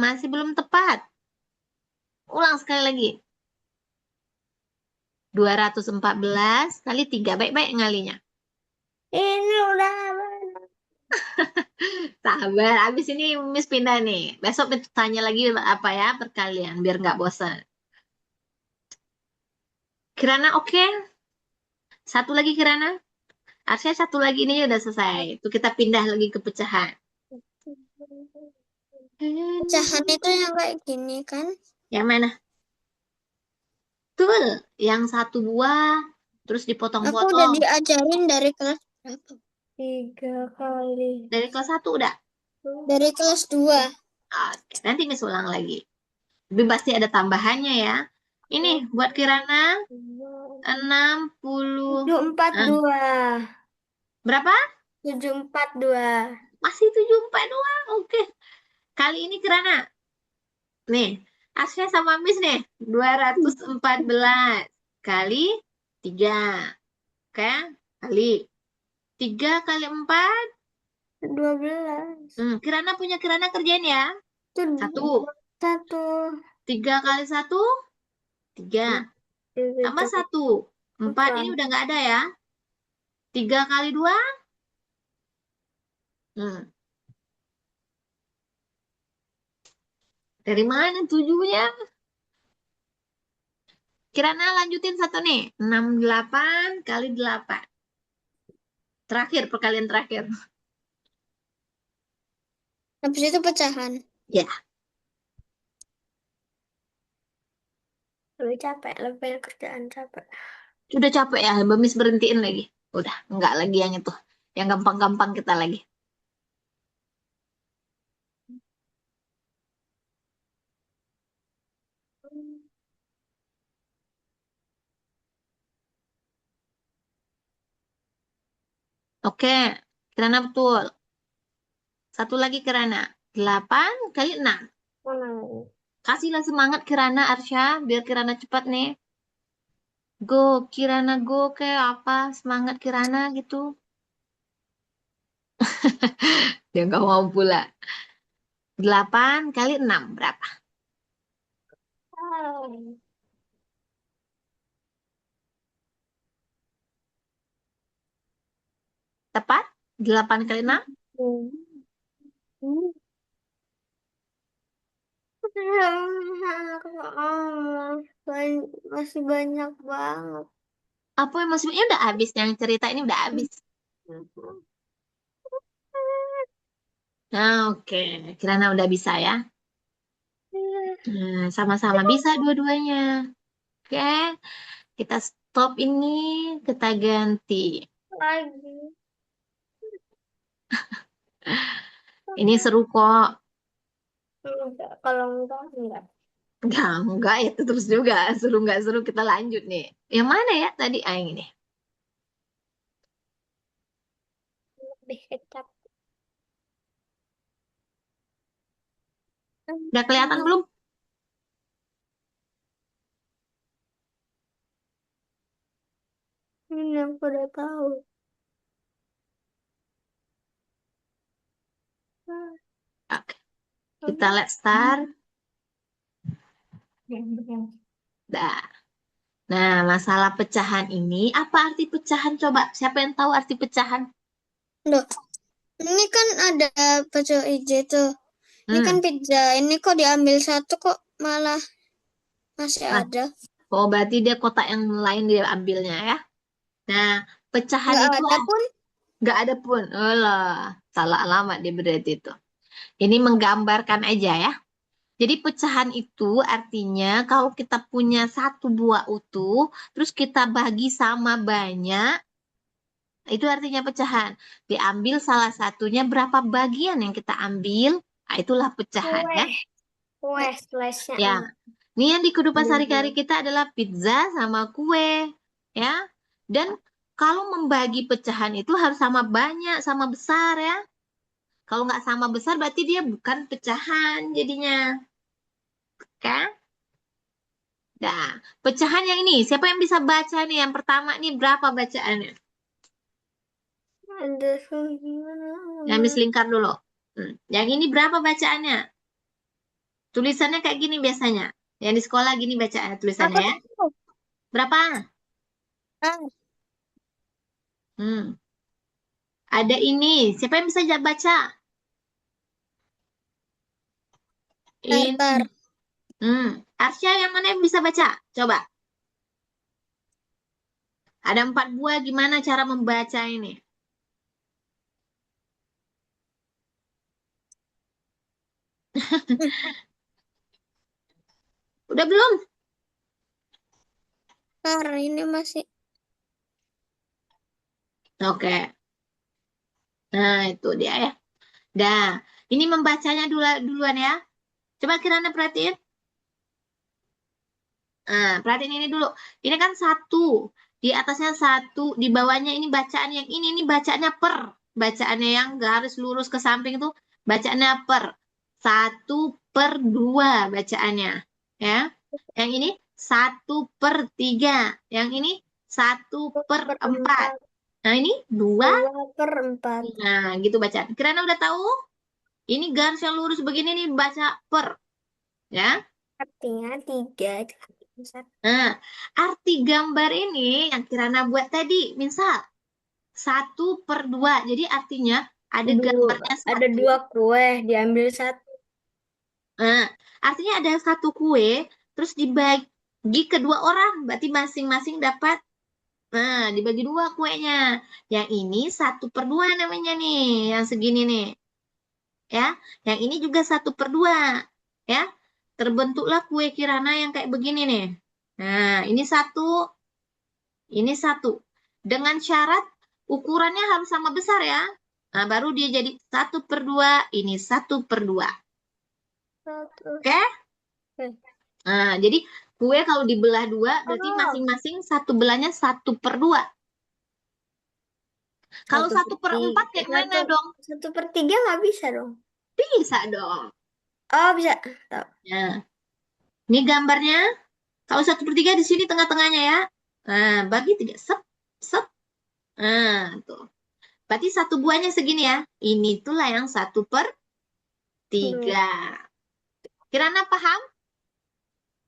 Masih belum tepat. Ulang sekali lagi. 214 kali 3. Baik-baik ngalinya. Ini udah Sabar, habis ini Miss pindah nih. Besok Miss tanya lagi apa ya perkalian, biar nggak bosan. Kirana oke? Satu lagi Kirana? Arsya satu lagi ini udah selesai. Itu kita pindah lagi ke pecahan. pecahan itu yang kayak gini kan? Yang mana? Betul. Yang satu buah, terus Aku udah dipotong-potong. diajarin dari kelas berapa? 3 kali. Dari kelas 1 udah. Dari kelas 2. Oke, nanti Miss ulang lagi. Tapi pasti ada tambahannya ya. Ini buat Kirana 60. Tujuh empat eh, dua. berapa? 742. Masih 742. Oke. Kali ini Kirana. Nih, Asnya sama Miss nih. 214 kali 3. Oke, kali 3 kali 4. 12. Kirana punya Kirana kerjain ya. Itu 1. satu. 3 kali 1, 3. Tambah Itu 1. 4 ini empat. udah nggak ada ya. 3 kali 2. Hmm. Dari mana 7-nya? Kirana lanjutin satu nih. 68 kali 8. Terakhir, perkalian terakhir. Habis itu pecahan. Ya, Lebih capek, lebih kerjaan capek. udah capek ya. Bemis berhentiin lagi. Udah, nggak lagi yang itu. Yang gampang-gampang kita lagi. Oke, Kirana betul. Satu lagi Kirana. 8 kali 6. Mana? Kasihlah semangat Kirana, Arsya. Biar Kirana cepat nih. Go, Kirana go kayak apa? Semangat Kirana gitu. Dia nggak mau pula. 8 kali 6 berapa? Tepat? 8 kali 6? Masih banyak banget. Apa yang maksudnya udah habis? Yang cerita ini udah habis. Nah, oke. Kirana udah bisa ya. Nah, sama-sama bisa dua-duanya. Oke, kita stop ini, kita ganti. Lagi. Ini seru kok. Enggak, kalau enggak. Enggak, itu terus juga. Seru nggak seru kita lanjut nih. Yang mana ya tadi? Ah, yang ini. Lebih kecap. Udah kelihatan belum? Ini aku udah tahu. Oke, kita let's start. Dah. Nah, masalah pecahan ini, apa arti pecahan? Coba, siapa yang tahu arti pecahan? Loh, ini kan ada pecel hijau tuh. Ini kan Hmm. pizza. Ini kok diambil satu kok malah masih Ah, ada. oh, berarti dia kotak yang lain dia ambilnya ya. Nah, pecahan Nggak itu ada pun. nggak ada pun. Alah, salah alamat dia berarti itu. Ini menggambarkan aja ya. Jadi pecahan itu artinya kalau kita punya satu buah utuh, terus kita bagi sama banyak, itu artinya pecahan. Diambil salah satunya berapa bagian yang kita ambil, nah, itulah pecahan Kue. ya. Kue slash-nya. Ya, ini yang di kehidupan sehari-hari Dulu. kita adalah pizza sama kue, ya. Dan kalau membagi pecahan itu harus sama banyak, sama besar ya. Kalau nggak sama besar berarti dia bukan pecahan jadinya, kan? Nah, pecahan yang ini, siapa yang bisa baca nih? Yang pertama nih berapa bacaannya? Ada Yang sembilan. mislingkar dulu. Yang ini berapa bacaannya? Tulisannya kayak gini biasanya. Yang di sekolah gini bacaan Aku tulisannya ya. tahu. Berapa? Ah, Hmm. Ada ini. Siapa yang bisa baca? tar. Ini. Arsya yang mana yang bisa baca? Coba. Ada 4 buah. Gimana cara membaca ini? Udah belum? Tar, ini masih. Oke. Nah, itu dia ya. Dah. Ini membacanya duluan ya. Coba Kirana perhatiin. Nah, perhatiin ini dulu. Ini kan satu. Di atasnya satu. Di bawahnya ini bacaan yang ini bacaannya per. Bacaannya yang garis lurus ke samping itu bacaannya per. 1/2 bacaannya. ya. Yang ini 1/3. Yang ini satu per Per empat. empat. Nah, ini 2. 2/4. Nah, gitu bacaan. Kirana udah tahu? Ini garis yang lurus begini nih baca per, ya. Artinya 3. Nah, arti gambar ini yang Kirana buat tadi, misal 1/2. Jadi artinya ada gambarnya Ada satu. 2 kue, diambil satu. Nah, artinya ada satu kue, terus dibagi kedua orang. Berarti masing-masing dapat. Nah, dibagi dua kuenya. Yang ini 1/2 namanya nih, yang segini nih. Ya, yang ini juga 1/2. Ya, terbentuklah kue Kirana yang kayak begini nih. Nah, ini satu. Dengan syarat ukurannya harus sama besar ya. Nah, baru dia jadi 1/2, ini 1/2. Satu. Oke? Eh. Nah, jadi kue kalau dibelah dua, berarti Oh, masing-masing satu belahnya 1/2. Kalau satu satu per per empat tiga. kayak mana dong? 1/3 nggak bisa dong. Bisa dong. Oh, bisa. Tahu. Nah, ini gambarnya. Kalau 1/3 di sini tengah-tengahnya ya. Nah, bagi tiga. Sep, sep. Nah, tuh. Berarti satu buahnya segini ya. Ini itulah yang 1/3. Dua. Kirana paham?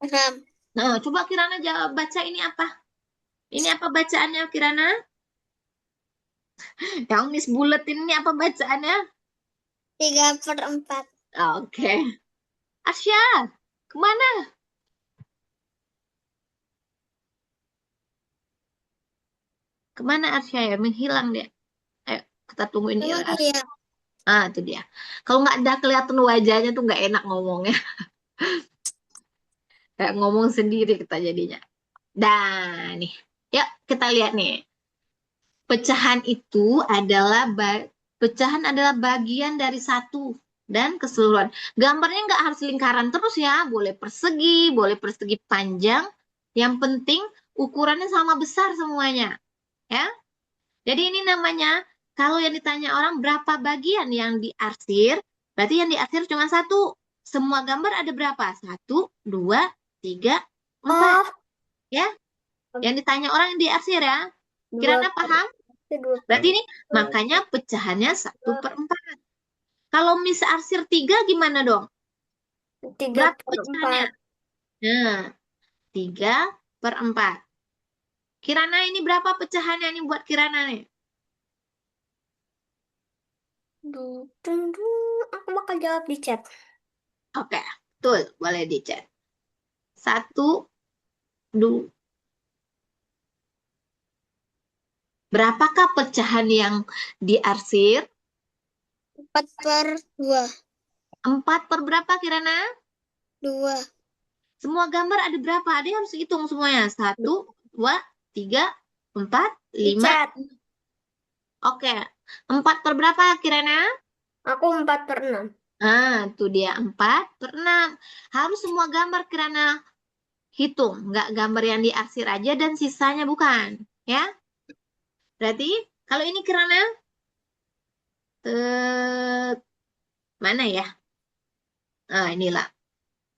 Paham. Nah, coba Kirana jawab baca ini apa? Ini apa bacaannya Kirana? Yang Miss buletin ini apa bacaannya? 3/4. Oke. Arsya, kemana? Kemana Arsya ya? Menghilang dia. Ayo, kita tungguin dia. Emang iya. Ah, itu dia. Kalau nggak ada kelihatan wajahnya tuh nggak enak ngomongnya. Kayak ngomong sendiri kita jadinya. Dan nih, yuk kita lihat nih. Pecahan itu pecahan adalah bagian dari satu dan keseluruhan. Gambarnya nggak harus lingkaran terus ya, boleh persegi panjang. Yang penting ukurannya sama besar semuanya, ya. Jadi ini namanya kalau yang ditanya orang berapa bagian yang diarsir, berarti yang diarsir cuma satu. Semua gambar ada berapa? Satu, dua, tiga, empat, Oh, ya. Yang ditanya orang yang diarsir ya. dua Kirana per paham? dua per Berarti ini makanya pecahannya 1/4. Kalau mis arsir 3 gimana dong? tiga Berapa per pecahannya? empat. Nah, 3/4. Kirana ini berapa pecahannya nih buat Kirana nih? Aku bakal jawab di chat. Oke, betul. Boleh dicek. Satu, dua. Berapakah pecahan yang diarsir? 4/2. 4 per berapa Kirana? 2. Semua gambar ada berapa? Ada yang harus hitung semuanya. Satu, dua, tiga, empat, Di lima. chat. Oke. 4 per berapa Kirana? Aku 4/6. Ah, itu dia 4/6. Harus semua gambar Kirana hitung. Nggak gambar yang diarsir aja dan sisanya bukan. Ya. Berarti kalau ini Kirana eh, mana ya? Ah, inilah.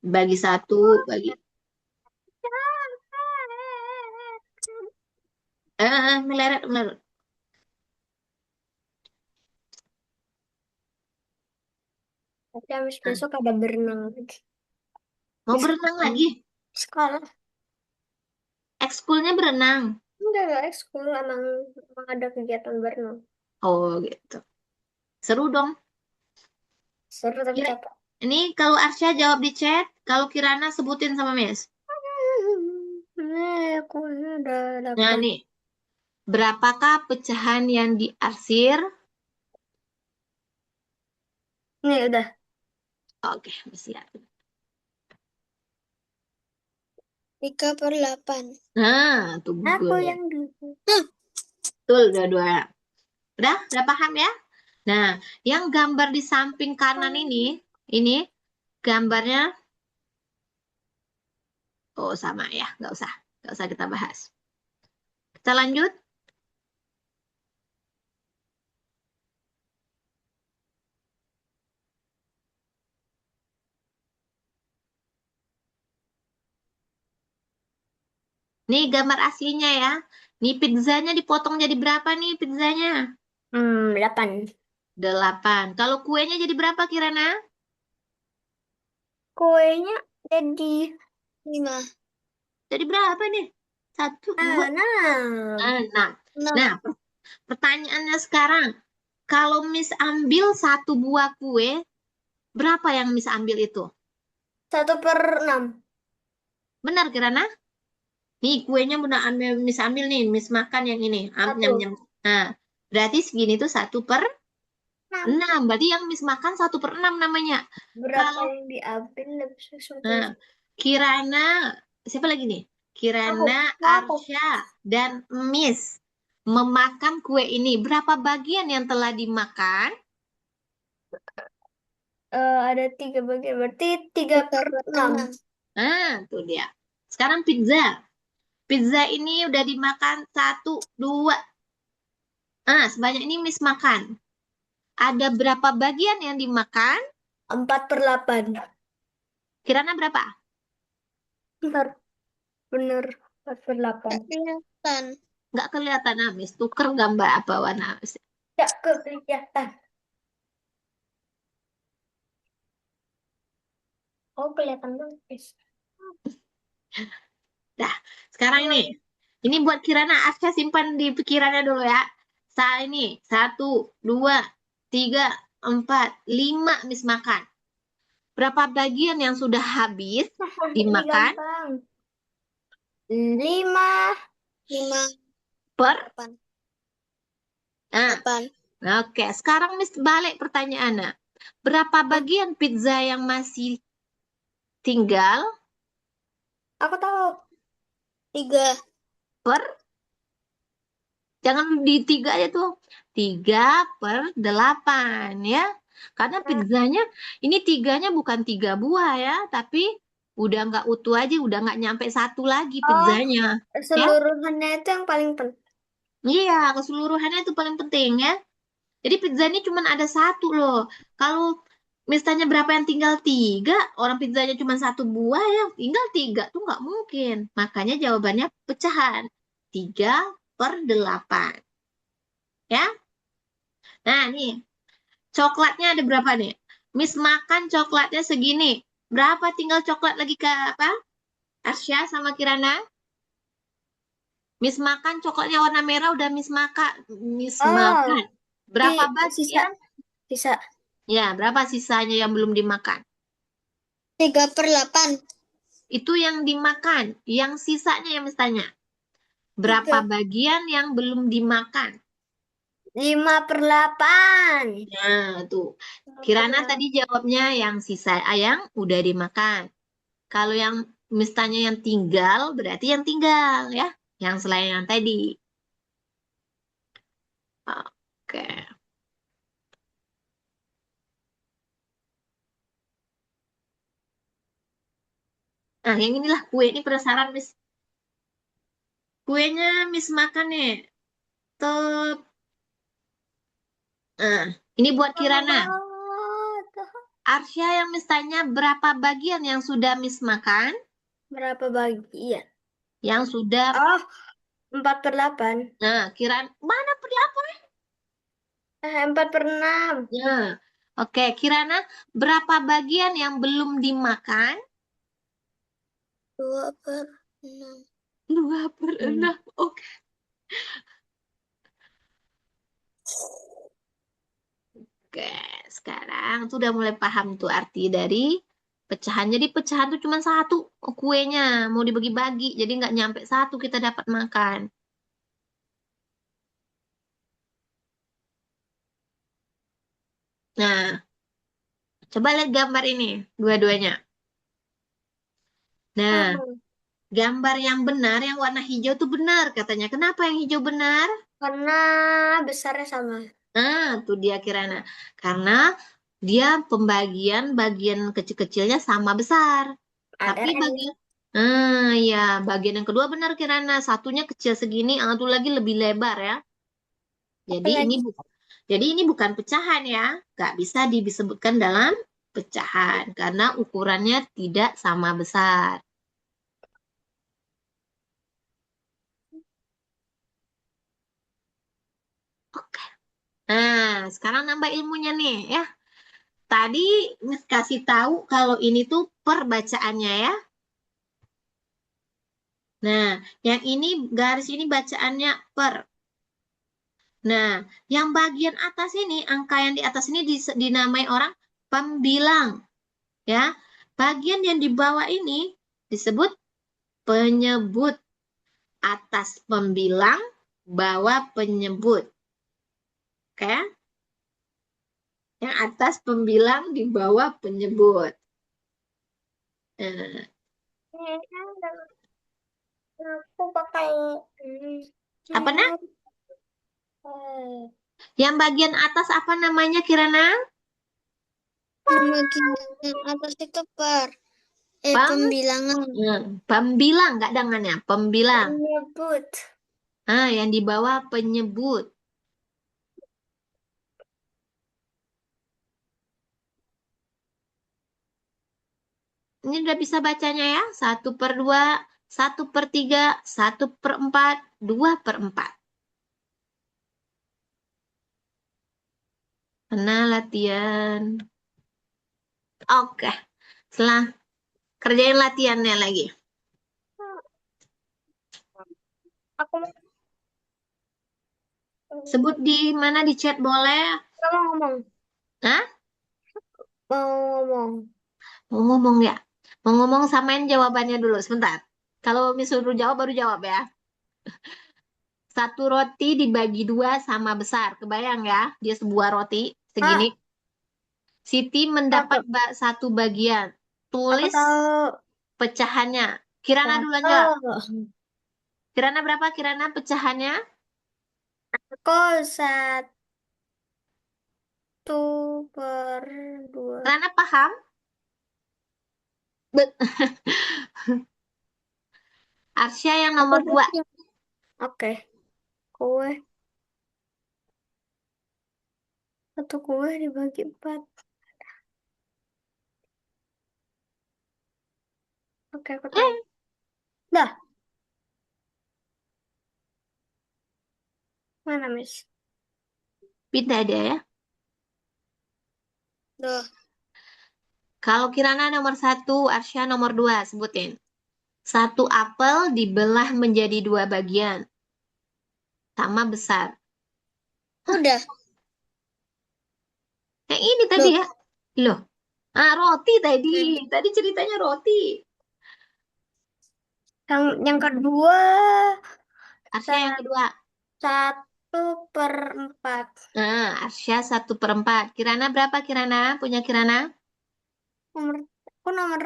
Bagi satu, bagi. Meleret, meleret. Tapi habis Nah, besok ada berenang lagi. mau Di berenang sekolah. lagi. Sekolah. Ekskulnya berenang. Enggak, ekskul emang ada kegiatan berenang. Oh, gitu. Seru dong. Seru tapi Kira, capek. ini kalau Arsya jawab di chat, kalau Kirana sebutin sama Miss. Aku udah Nah, dapat. nih. Berapakah pecahan yang diarsir? Nih udah. Oke, siap. 3/8. Nah, tuh Aku good. yang dulu. Betul, dua-dua. Udah paham ya? Nah, yang gambar di samping kanan ini gambarnya, oh sama ya, nggak usah kita bahas. Kita lanjut. Nih gambar aslinya ya. Nih pizzanya dipotong jadi berapa nih pizzanya? 8. 8. Kalau kuenya jadi berapa Kirana? Kuenya jadi 5. Jadi berapa nih? Satu, dua, 6. enam. 6. Nah, pertanyaannya sekarang, kalau Miss ambil satu buah kue, berapa yang Miss ambil itu? 1/6. Benar Kirana? Nih kuenya benar ambil Miss ambil nih, Miss makan yang ini. Nyam, 1. nyam. Nah, berarti segini tuh 6. 1/6. Berarti yang Miss makan 1/6 namanya. Berapa Kalau yang diambil lebih sesuatu. nah, Kirana, siapa lagi nih? Aku. Kirana, Aku. Arsya, dan Miss memakan kue ini. Berapa bagian yang telah dimakan? Ada 3 bagian. Berarti 3/6. Nah, tuh dia. Sekarang pizza. Pizza ini udah dimakan satu, dua. Sebanyak ini Miss makan. Ada berapa bagian yang dimakan? 4/8. Kirana berapa? Bentar. Bener. 4/8. Kelihatan. Nggak kelihatan, Miss. Tuker gambar apa warna? Tidak kelihatan. Oh, kelihatan dong, guys. Dah, sekarang ini. Ini buat Kirana, Aska simpan di pikirannya dulu ya. Ini, satu, dua, tiga, empat, lima Miss makan. Berapa bagian yang sudah habis Ini dimakan gampang. 5. 5. per? 8. Nah, 8. oke. Sekarang Miss balik pertanyaannya. Berapa bagian pizza yang masih tinggal Aku tahu. 3. per? Jangan di 3 aja tuh. 3/8 ya. Karena pizzanya ini tiganya bukan 3 buah ya, tapi udah nggak utuh aja, udah nggak nyampe satu lagi Oh, pizzanya. Ya, seluruhannya itu yang paling penting. iya keseluruhannya itu paling penting ya. Jadi pizza ini cuma ada satu loh. Kalau misalnya berapa yang tinggal 3, orang pizzanya cuma satu buah ya, tinggal 3 tuh nggak mungkin. Makanya jawabannya pecahan. 3/8. Ya, nah nih coklatnya ada berapa nih? Miss makan coklatnya segini. Berapa tinggal coklat lagi ke apa? Arsya sama Kirana? Miss makan coklatnya warna merah udah Miss makan. Miss Oh, makan. Berapa sisa. bagian? Sisa. Ya, berapa sisanya yang belum dimakan? 3/8. Itu yang dimakan. Yang sisanya yang Miss tanya. Berapa 3. bagian yang belum dimakan? 5/8. Nah, tuh. Kirana tadi jawabnya yang sisa, yang udah dimakan. Kalau yang misalnya yang tinggal, berarti yang tinggal ya. Yang selain yang tadi. Oke. Nah, yang inilah kue ini penasaran, Miss. Kuenya Miss makan nih. Top. Nah, ini buat Lama Kirana. banget. Arsya yang Miss tanya berapa bagian yang sudah Miss makan? Berapa bagian? Yang sudah. Oh, 4/8. Nah, mana berapa? 4/6. Nah, oke. Kirana, berapa bagian yang belum dimakan? 2/6. 2/6. Oke. Oke, sekarang tuh udah mulai paham tuh arti dari pecahan. Jadi pecahan tuh cuma satu kuenya, mau dibagi-bagi. Jadi nggak nyampe satu kita dapat makan. Nah, coba lihat gambar ini, dua-duanya. Nah, gambar yang benar, yang warna hijau tuh benar katanya. Kenapa yang hijau benar? Karena besarnya sama. Nah, tuh dia Kirana. Karena dia pembagian bagian kecil-kecilnya sama besar. Tapi ARN. bagian ya, bagian yang kedua benar Kirana. Satunya kecil segini, yang satu lagi lebih lebar ya. Apa Jadi ini lagi? jadi ini bukan pecahan ya. Nggak bisa disebutkan dalam pecahan karena ukurannya tidak sama besar. sekarang nambah ilmunya nih ya. Tadi Miss kasih tahu kalau ini tuh perbacaannya ya. Nah, yang ini garis ini bacaannya per. Nah, yang bagian atas ini, angka yang di atas ini dinamai orang pembilang ya. Bagian yang di bawah ini disebut penyebut. Atas pembilang, bawah penyebut. Oke? Yang atas pembilang, di bawah penyebut. Nah, Aku pakai apa nah? eh, Yang bagian atas apa namanya Kirana? bagian atas itu Pem, pembilangan. pembilang, nggak dengannya, pembilang. Menyebut. Ah, yang di bawah penyebut. Ini udah bisa bacanya ya? 1/2, 1/3, 1/4, 2/4. Mana latihan? Oke, setelah kerjain latihannya lagi. Aku Sebut di mana di chat boleh? mau ngomong. Hah? Mau ngomong. Mau ngomong ya? Mau ngomong samain jawabannya dulu sebentar. Kalau suruh jawab baru jawab ya. Satu roti dibagi dua sama besar. Kebayang ya? Dia sebuah roti segini. Ah, Siti aku, mendapat satu bagian. aku Tulis tahu pecahannya. Kirana duluan jawab. satu. Kirana berapa Kirana pecahannya? Aku satu per dua. Kirana paham? Bet Arsya yang Aku nomor dua. berarti. Oke. Kue. Satu kue dibagi empat. Oke, aku tahu. Eh, Dah, mana, Miss? pindah dia ya. Duh. Kalau Kirana nomor satu, Arsya nomor dua. Sebutin. Satu apel dibelah menjadi dua bagian. Sama besar. Udah. Yang ini tadi Loh, ya. Loh. Ah, roti tadi. eh, Tadi ceritanya roti. yang kedua Arsya yang sa- kedua. 1/4. Nah, Arsya 1/4. Kirana berapa Kirana? Punya Kirana? Nomor, aku nomor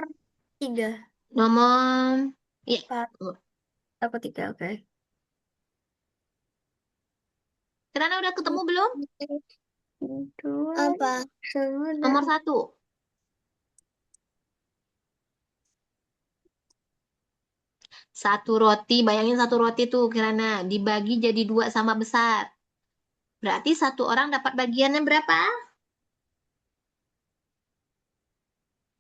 3. Nomor... Iya. Empat. Aku 3, oke. Kirana udah ketemu belum? Dua. Apa? Sudah. Nomor satu. Satu roti. Bayangin satu roti tuh Kirana. Dibagi jadi dua sama besar. Berarti satu orang dapat bagiannya berapa?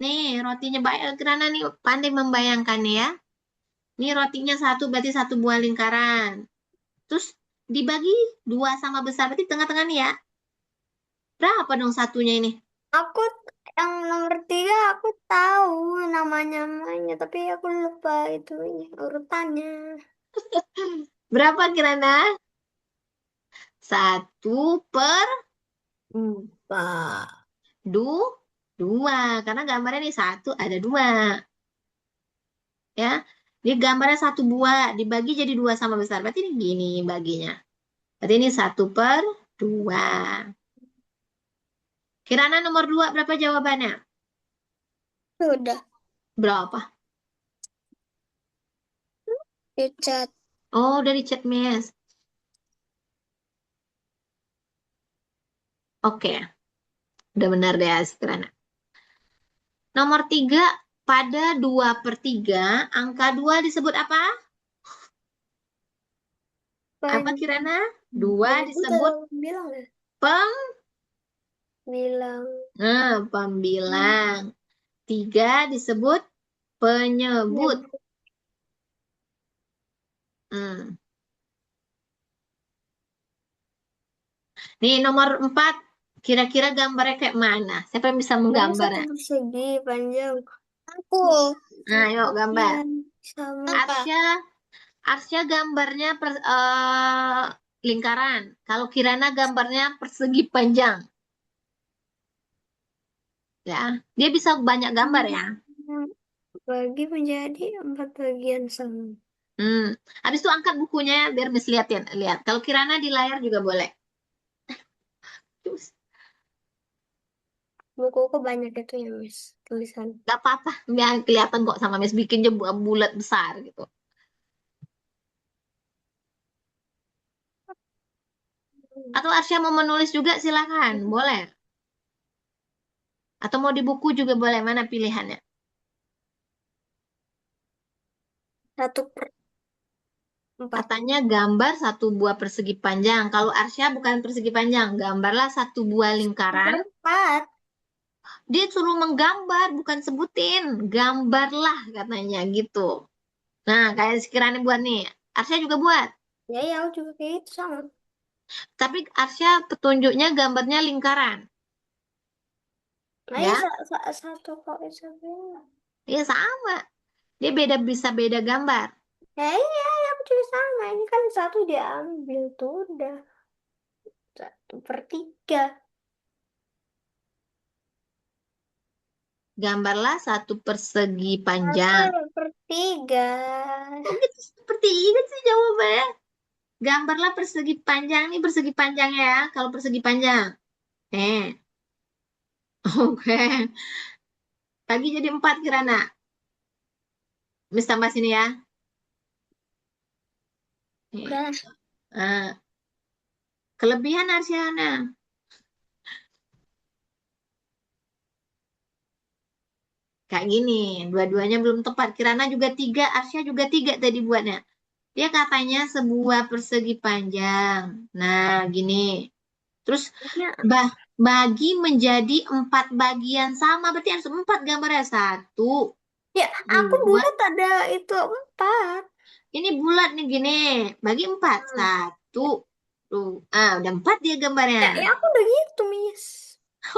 Nih, rotinya Kirana nih pandai membayangkan nih ya. Ini rotinya satu berarti satu buah lingkaran. Terus dibagi dua sama besar berarti tengah-tengah nih ya. Berapa dong satunya ini? Aku yang nomor 3 aku tahu namanya, tapi aku lupa itu urutannya. Berapa Kirana? Satu per 4. dua. Karena gambarnya nih satu ada dua. Ya. Ini gambarnya satu buah. Dibagi jadi dua sama besar. Berarti ini gini baginya. Berarti ini 1/2. Kirana nomor dua berapa jawabannya? Sudah Berapa? dicat. Oh, dari chat Miss. Oke, udah benar deh Kirana. Nomor tiga, pada 2/3, angka 2 disebut apa? Apa Kirana? 2 Menyebut disebut atau bilang ya? pem, Bilang. pembilang. 3 disebut penyebut. Menyebut. Hmm. Nih nomor 4. Kira-kira gambarnya kayak mana? Siapa yang bisa Gambarnya menggambar satu ya? persegi panjang. Aku. Nah, yuk gambar. Sekian sama apa? Arsya, Arsya gambarnya lingkaran. Kalau Kirana gambarnya persegi panjang. Ya, dia bisa banyak gambar ya. Bagi menjadi 4 bagian sama. Hmm. Habis itu angkat bukunya ya, biar Miss liatin. Lihat. Kalau Kirana di layar juga boleh. Cus. Bukuku banyak itu ya, Miss. Tulisan. Gak apa-apa, biar kelihatan kok sama Miss bikinnya bulat besar gitu. Atau Arsya mau menulis juga silakan, boleh. Atau mau di buku juga boleh, mana pilihannya? 1/4. Katanya gambar satu buah persegi panjang. Kalau Arsya bukan persegi panjang, gambarlah satu buah lingkaran. 1/4. Dia suruh menggambar, bukan sebutin. Gambarlah katanya gitu. Nah, kayak sekiranya buat nih. Arsya juga buat. Ya, ya, aku juga kayak itu sama. Tapi Arsya petunjuknya gambarnya lingkaran. Nah, ya, Ya, satu kok itu. ya sama. Dia beda bisa beda gambar. Ya, iya, ya, aku juga sama. Ini kan satu diambil tuh udah 1/3. Gambarlah satu persegi Satu panjang. per tiga. Oh gitu, seperti ini sih jawabannya. Gambarlah persegi panjang. Ini persegi panjang ya. Kalau persegi panjang. Oke. Bagi jadi 4 Kirana. Mis tambah sini ya. Nih. Udah. Ah, kelebihan Arsyana. Kayak gini. Dua-duanya belum tepat. Kirana juga 3. Arsya juga 3 tadi buatnya. Dia katanya sebuah persegi panjang. Nah, gini. Terus Ya, bah bagi menjadi 4 bagian sama. Berarti harus 4 gambarnya. Satu, ya, aku dua. bulat ada itu 4. Ini bulat nih gini. Bagi 4. Hmm. Satu. Tuh. Udah 4 dia gambarnya. Ya, ya, aku udah gitu, Miss.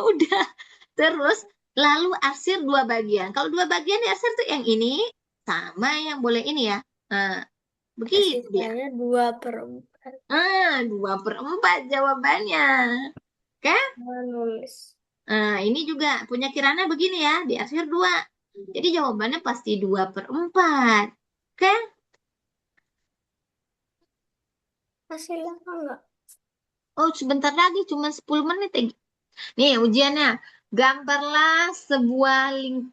Udah. Terus lalu arsir 2 bagian. Kalau 2 bagian ya arsir tuh yang ini sama yang boleh ini ya. Nah, Ya, begitu dia. sisanya 2/4. 2/4 jawabannya. Oke? Nulis. Ini juga punya Kirana begini ya, diarsir 2. Jadi jawabannya pasti 2/4. Oke? Hasilnya enggak? Oh, sebentar lagi, cuma 10 menit lagi. Nih, ujiannya. Gambarlah sebuah link.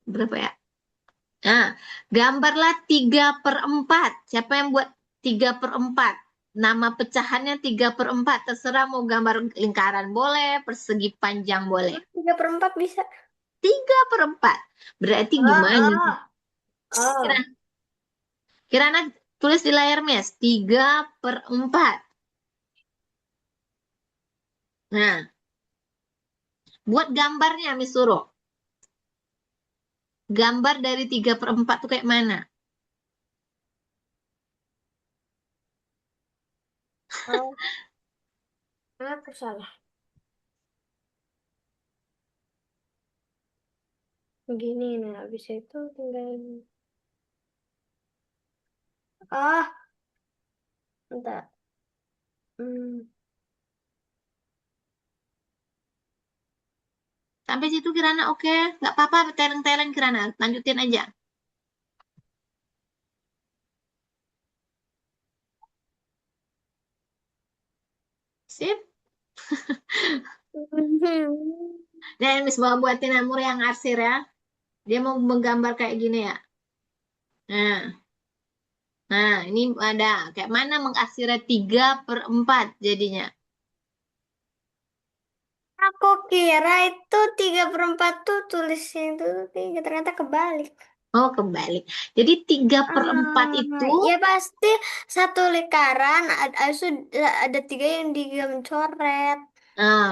Berapa ya? Nah, gambarlah 3/4. Siapa yang buat 3/4? Nama pecahannya 3/4. Terserah mau gambar lingkaran boleh, persegi panjang boleh. 3/4 bisa. 3/4. Berarti Oh, gimana? oh, Kira, oh. Kirana tulis di layar mes. 3/4. Nah, buat gambarnya Miss suruh. Gambar dari 3/4 tuh kayak mana? Oh, aku salah. Begini, nah, habis itu tinggal. Ah, entah. Hmm. Sampai situ Kirana oke. Nggak apa-apa, teleng-teleng Kirana. Lanjutin aja. Sip. Nah, Miss mau buatin Amur yang arsir ya. Dia mau menggambar kayak gini ya. Nah, nah ini ada kayak mana mengarsirnya 3/4 jadinya. Aku kira itu 3/4 tuh tulisnya itu 3, ternyata kebalik. Oh, kebalik. Jadi 3/4 itu, Ya pasti satu lingkaran ada 3 yang dicoret.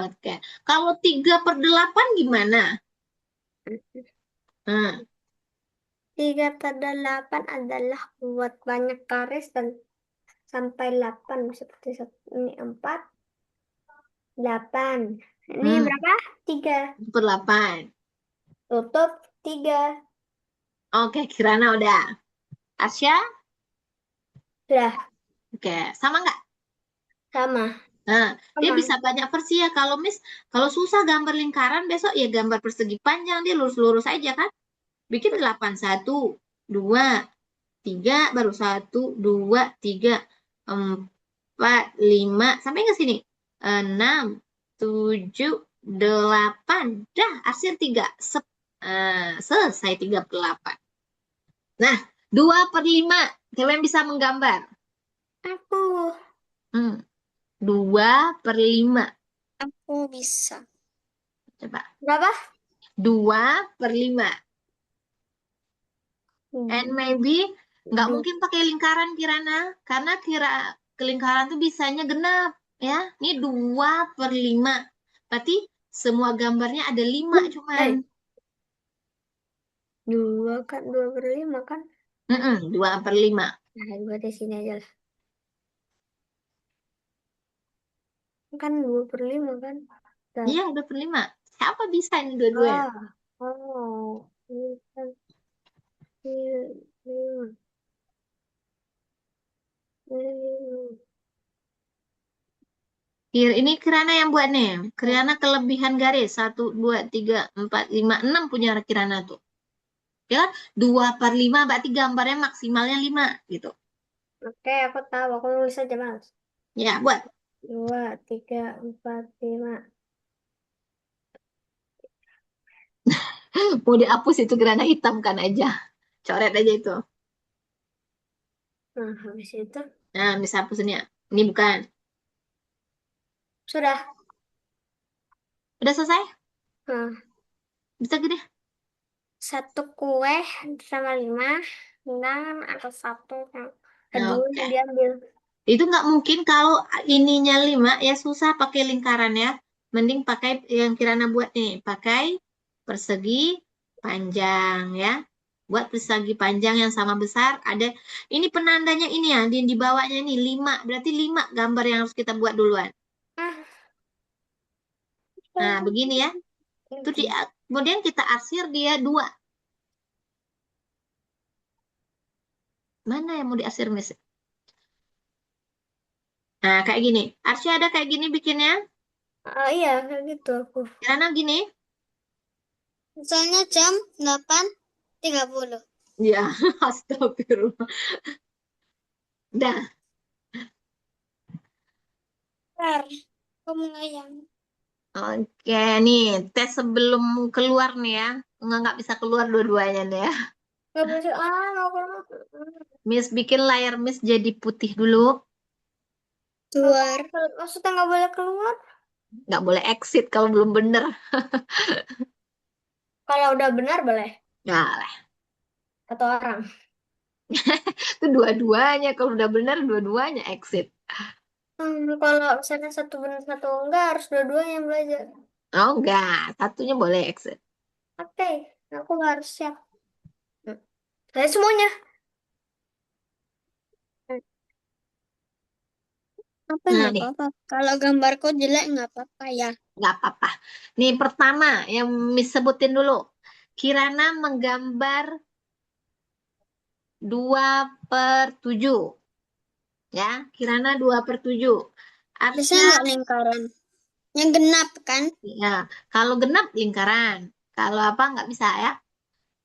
oke. Kalau 3/8 gimana? Nah, 3/8 adalah buat banyak garis dan sampai 8 seperti ini 4 8. Ini Hmm, berapa? 3. per 8. Tutup 3. Oke, Kirana udah. Arsya? Sudah. Oke, sama nggak? Sama. Nah, dia Sama. bisa banyak versi ya. Kalau kalau susah gambar lingkaran, besok ya gambar persegi panjang. Dia lurus-lurus aja kan. Bikin 8, 1, 2, 3, baru 1, 2, 3, 4, 5, sampai ke sini. 6, 7, 8. Dah, hasil 3. Selesai 38. Nah, 2/5. Siapa yang bisa menggambar? Aku. Hmm, 2/5. Aku bisa. Coba. Berapa? 2/5. And Hmm, maybe nggak du- mungkin pakai lingkaran Kirana. Karena kelingkaran tuh bisanya genap. Ya, ini 2/5. Berarti semua gambarnya ada 5 cuman. Eh, 2 kan, 2/5 kan? 2/5. Nah, gue di sini aja lah. Kan 2/5 kan? Bentar. Iya, 2/5. Siapa bisa ini dua-duanya? Ah, oh, ini kan ini. Ini Kirana yang buat nih. Kirana kelebihan garis. 1, 2, 3, 4, 5, 6 punya Kirana tuh. Ya kan? 2/5 berarti gambarnya maksimalnya 5 gitu. Oke, aku tahu. Aku nulis aja, Mas. Ya, buat. 2, 3, 4, 5. Mau dihapus itu Kirana hitamkan aja. Coret aja itu. Nah, habis itu Nah, bisa hapusnya. Ini bukan. sudah. Udah selesai? Nah, Bisa gede? satu kue sama 5. 6 atau satu. Kedua Oke. yang diambil. Itu nggak mungkin kalau ininya 5 ya susah pakai lingkaran ya. Mending pakai yang Kirana buat nih. Pakai persegi panjang ya. Buat persegi panjang yang sama besar. Ini penandanya ini ya. Di bawahnya ini 5. Berarti 5 gambar yang harus kita buat duluan. Ah, Nah, begini ya. Itu oke. kemudian kita arsir dia 2. Mana yang mau diarsir, Miss? Nah, kayak gini. Arsya ada kayak gini bikinnya. Iya, kayak gitu aku. Kirana gini. Misalnya jam 8:30. Ya, astagfirullah. Dah. Bentar, kamu ngayang. Oke, nih tes sebelum keluar nih ya. Nggak bisa keluar dua-duanya nih ya. Gak boleh, nggak boleh. Miss bikin layar Miss jadi putih dulu. Keluar. Maksudnya nggak boleh keluar? Nggak boleh exit kalau belum bener. Kalau udah benar boleh. Nah, lah. Atau orang. Itu dua-duanya. Kalau udah bener, dua-duanya exit. Kalau misalnya satu benar satu enggak, harus dua-duanya yang belajar. Oh, enggak. Satunya boleh exit. Oke, aku harus siap. Saya semuanya. Apa Nah, nggak nih. apa-apa? Kalau gambarku jelek nggak apa-apa ya. Nggak apa-apa. Nih, pertama yang Miss sebutin dulu. Kirana menggambar 2/7. Ya, Kirana 2/7. Bisa Arsya, nggak lingkaran? Yang genap kan? ya, kalau genap lingkaran. Kalau apa nggak bisa ya.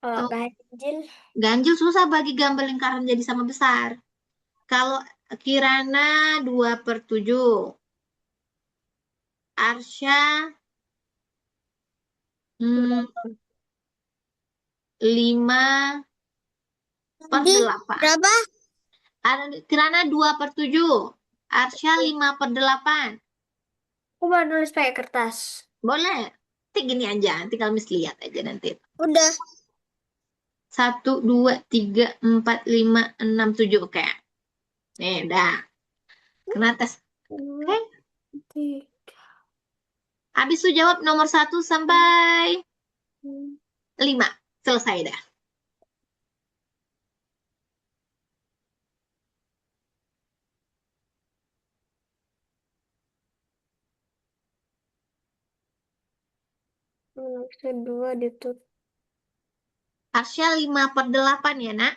Kalau Tuh, ganjil. ganjil susah bagi gambar lingkaran jadi sama besar. Kalau Kirana 2/7. Arsya hmm, Berapa? 5 per Jadi 8. berapa? Kirana 2/7. Arsya 5/8. Aku baru nulis pakai kertas. Boleh. Nanti gini aja, tinggal Miss lihat aja nanti. Udah. 1, 2, 3, 4, 5, 6, 7. Oke. Nih, udah. Kena tes. Oke. Dua, tiga. Habis itu jawab nomor 1 sampai 5. Selesai dah. Manusia dua ditutup. Arsya 5/8 ya, Nak?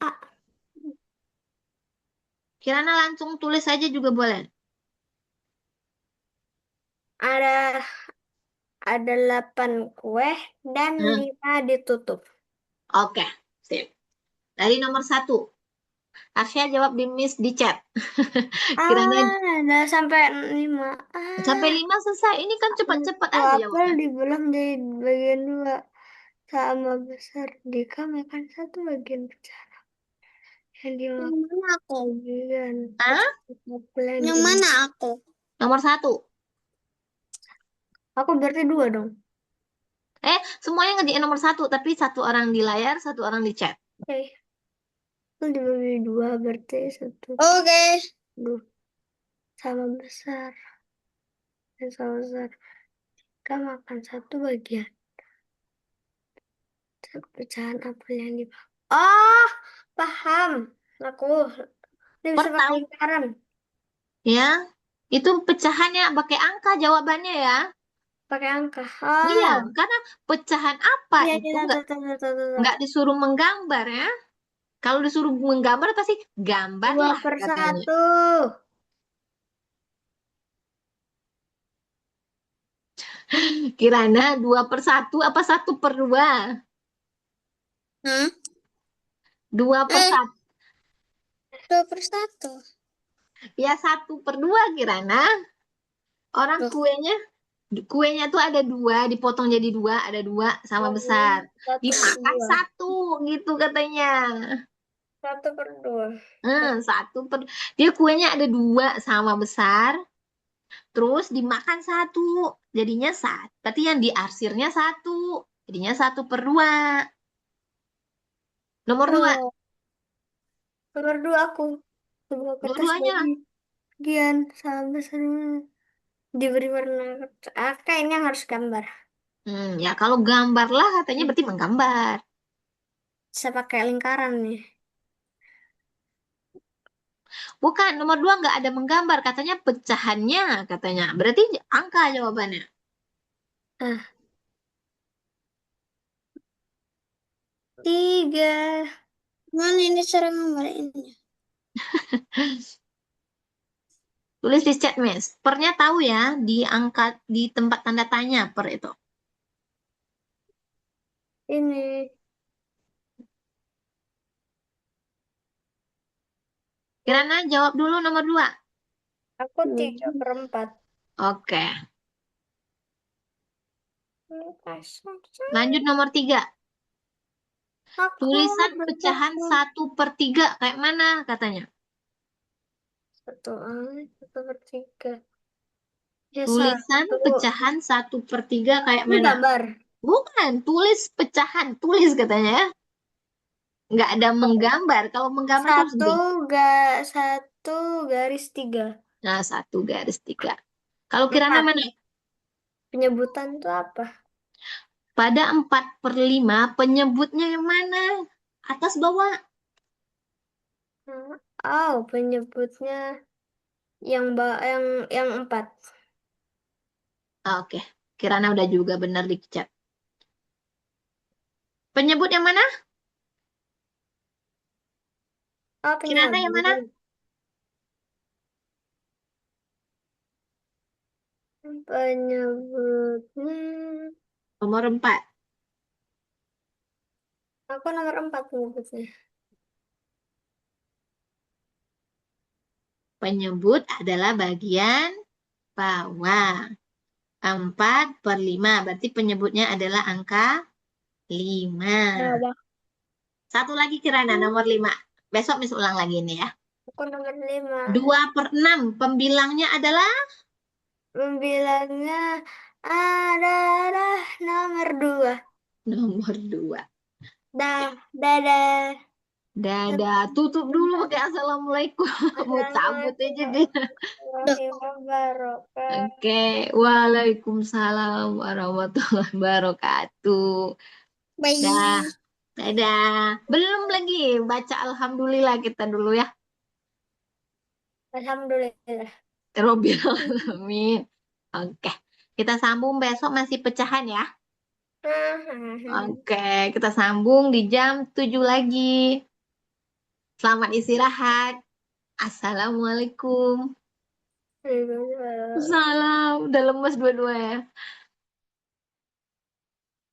Ah, Kirana langsung tulis saja juga boleh. ada ada 8 kue dan Hmm, 5 ditutup. Oke, sip. Dari nomor 1. Arsya jawab di Miss di chat. Kirana Ada sampai 5. sampai 5 selesai. Ini kan cepat-cepat Satu aja apel jawabnya. dibelah jadi bagian dua. Sama besar jika makan satu bagian pecah. Yang dimakan Yang mana aku? bagian Hah? pecah apel yang Yang mana aku? Nomor 1. Aku berarti dua dong. Semuanya ngerjain nomor 1. Tapi satu orang di layar, satu orang di chat. Oke. Apel dibagi dua berarti satu. Oke. Dua. Sama besar. Dan sama besar. Jika makan satu bagian. Pecahan apel yang dimakan. Oh, paham. Aku. Ini bisa pakai Pertama, lingkaran. ya. Itu pecahannya pakai angka jawabannya ya. Pakai angka. Iya, Oh. karena pecahan apa Iya, itu iya, nggak tuh, tuh, tuh, tuh, tuh, tuh. nggak disuruh menggambar ya. Kalau disuruh menggambar pasti Dua gambarlah per katanya. satu. Kirana 2/1 apa 1/2? Hah? 2/1. 2/1. Ya 1/2 Kirana. Orang Loh. kuenya tuh ada dua, dipotong jadi dua, ada dua sama besar. Satu per Dimakan dua. satu gitu katanya. 1/2. Satu per dia kuenya ada dua sama besar, terus dimakan satu, jadinya satu. Berarti yang diarsirnya satu, jadinya 1/2. Nomor dua, Oh, nomor 2 aku. Dua kertas dua-duanya. bagian sama besar diberi warna kertas. Kayaknya harus gambar. Ya kalau gambar lah katanya berarti menggambar. Bisa pakai lingkaran nih. Bukan, nomor 2 nggak ada menggambar, katanya pecahannya katanya. Berarti angka jawabannya. Ah, 3. Mana ini cara gambarinnya? Tulis di chat, Miss. Pernya tahu ya, diangkat di tempat tanda tanya per itu. Ini. Kirana jawab dulu nomor 2. Aku 3/4. Oke, lanjut nomor 3. Aku Tulisan pecahan berhasil. 1/3 kayak mana katanya? 1/3. Ya, Tulisan satu. pecahan 1/3 kayak Ini mana? gambar. Bukan, tulis pecahan, tulis katanya ya. Nggak ada menggambar. Kalau menggambar tuh harus Satu, satu garis 3. Nah, 1/3. Kalau Kirana 4. mana? Penyebutan itu apa? Pada 4/5 penyebutnya yang mana? Atas bawah. Oh, penyebutnya yang 4. Oke, Kirana udah juga benar di chat. Penyebut yang mana? Oh, Kirana yang mana? penyebut. Penyebutnya. Nomor 4. Aku nomor 4 penyebutnya. Penyebut adalah bagian bawah. 4/5. Berarti penyebutnya adalah angka 5. Bawah. Satu lagi Kirana, nomor 5. Besok Miss ulang lagi ini ya. Aku nomor 5. 2/6. Pembilangnya adalah Membilangnya adalah nomor 2. nomor 2. Dadah. Dadah. Tutup dulu pakai assalamualaikum. Mau cabut aja dia. Duh. Assalamualaikum warahmatullahi wabarakatuh. Oke. Waalaikumsalam warahmatullahi wabarakatuh. Dah. Bye. Dadah. Belum lagi. Baca alhamdulillah kita dulu ya. Alhamdulillah. Robbil alamin. Oke. Kita sambung besok masih pecahan ya. Hahaha. Oke, kita sambung di jam 7 lagi. Selamat istirahat. Assalamualaikum. Salam. Udah lemes dua-duanya.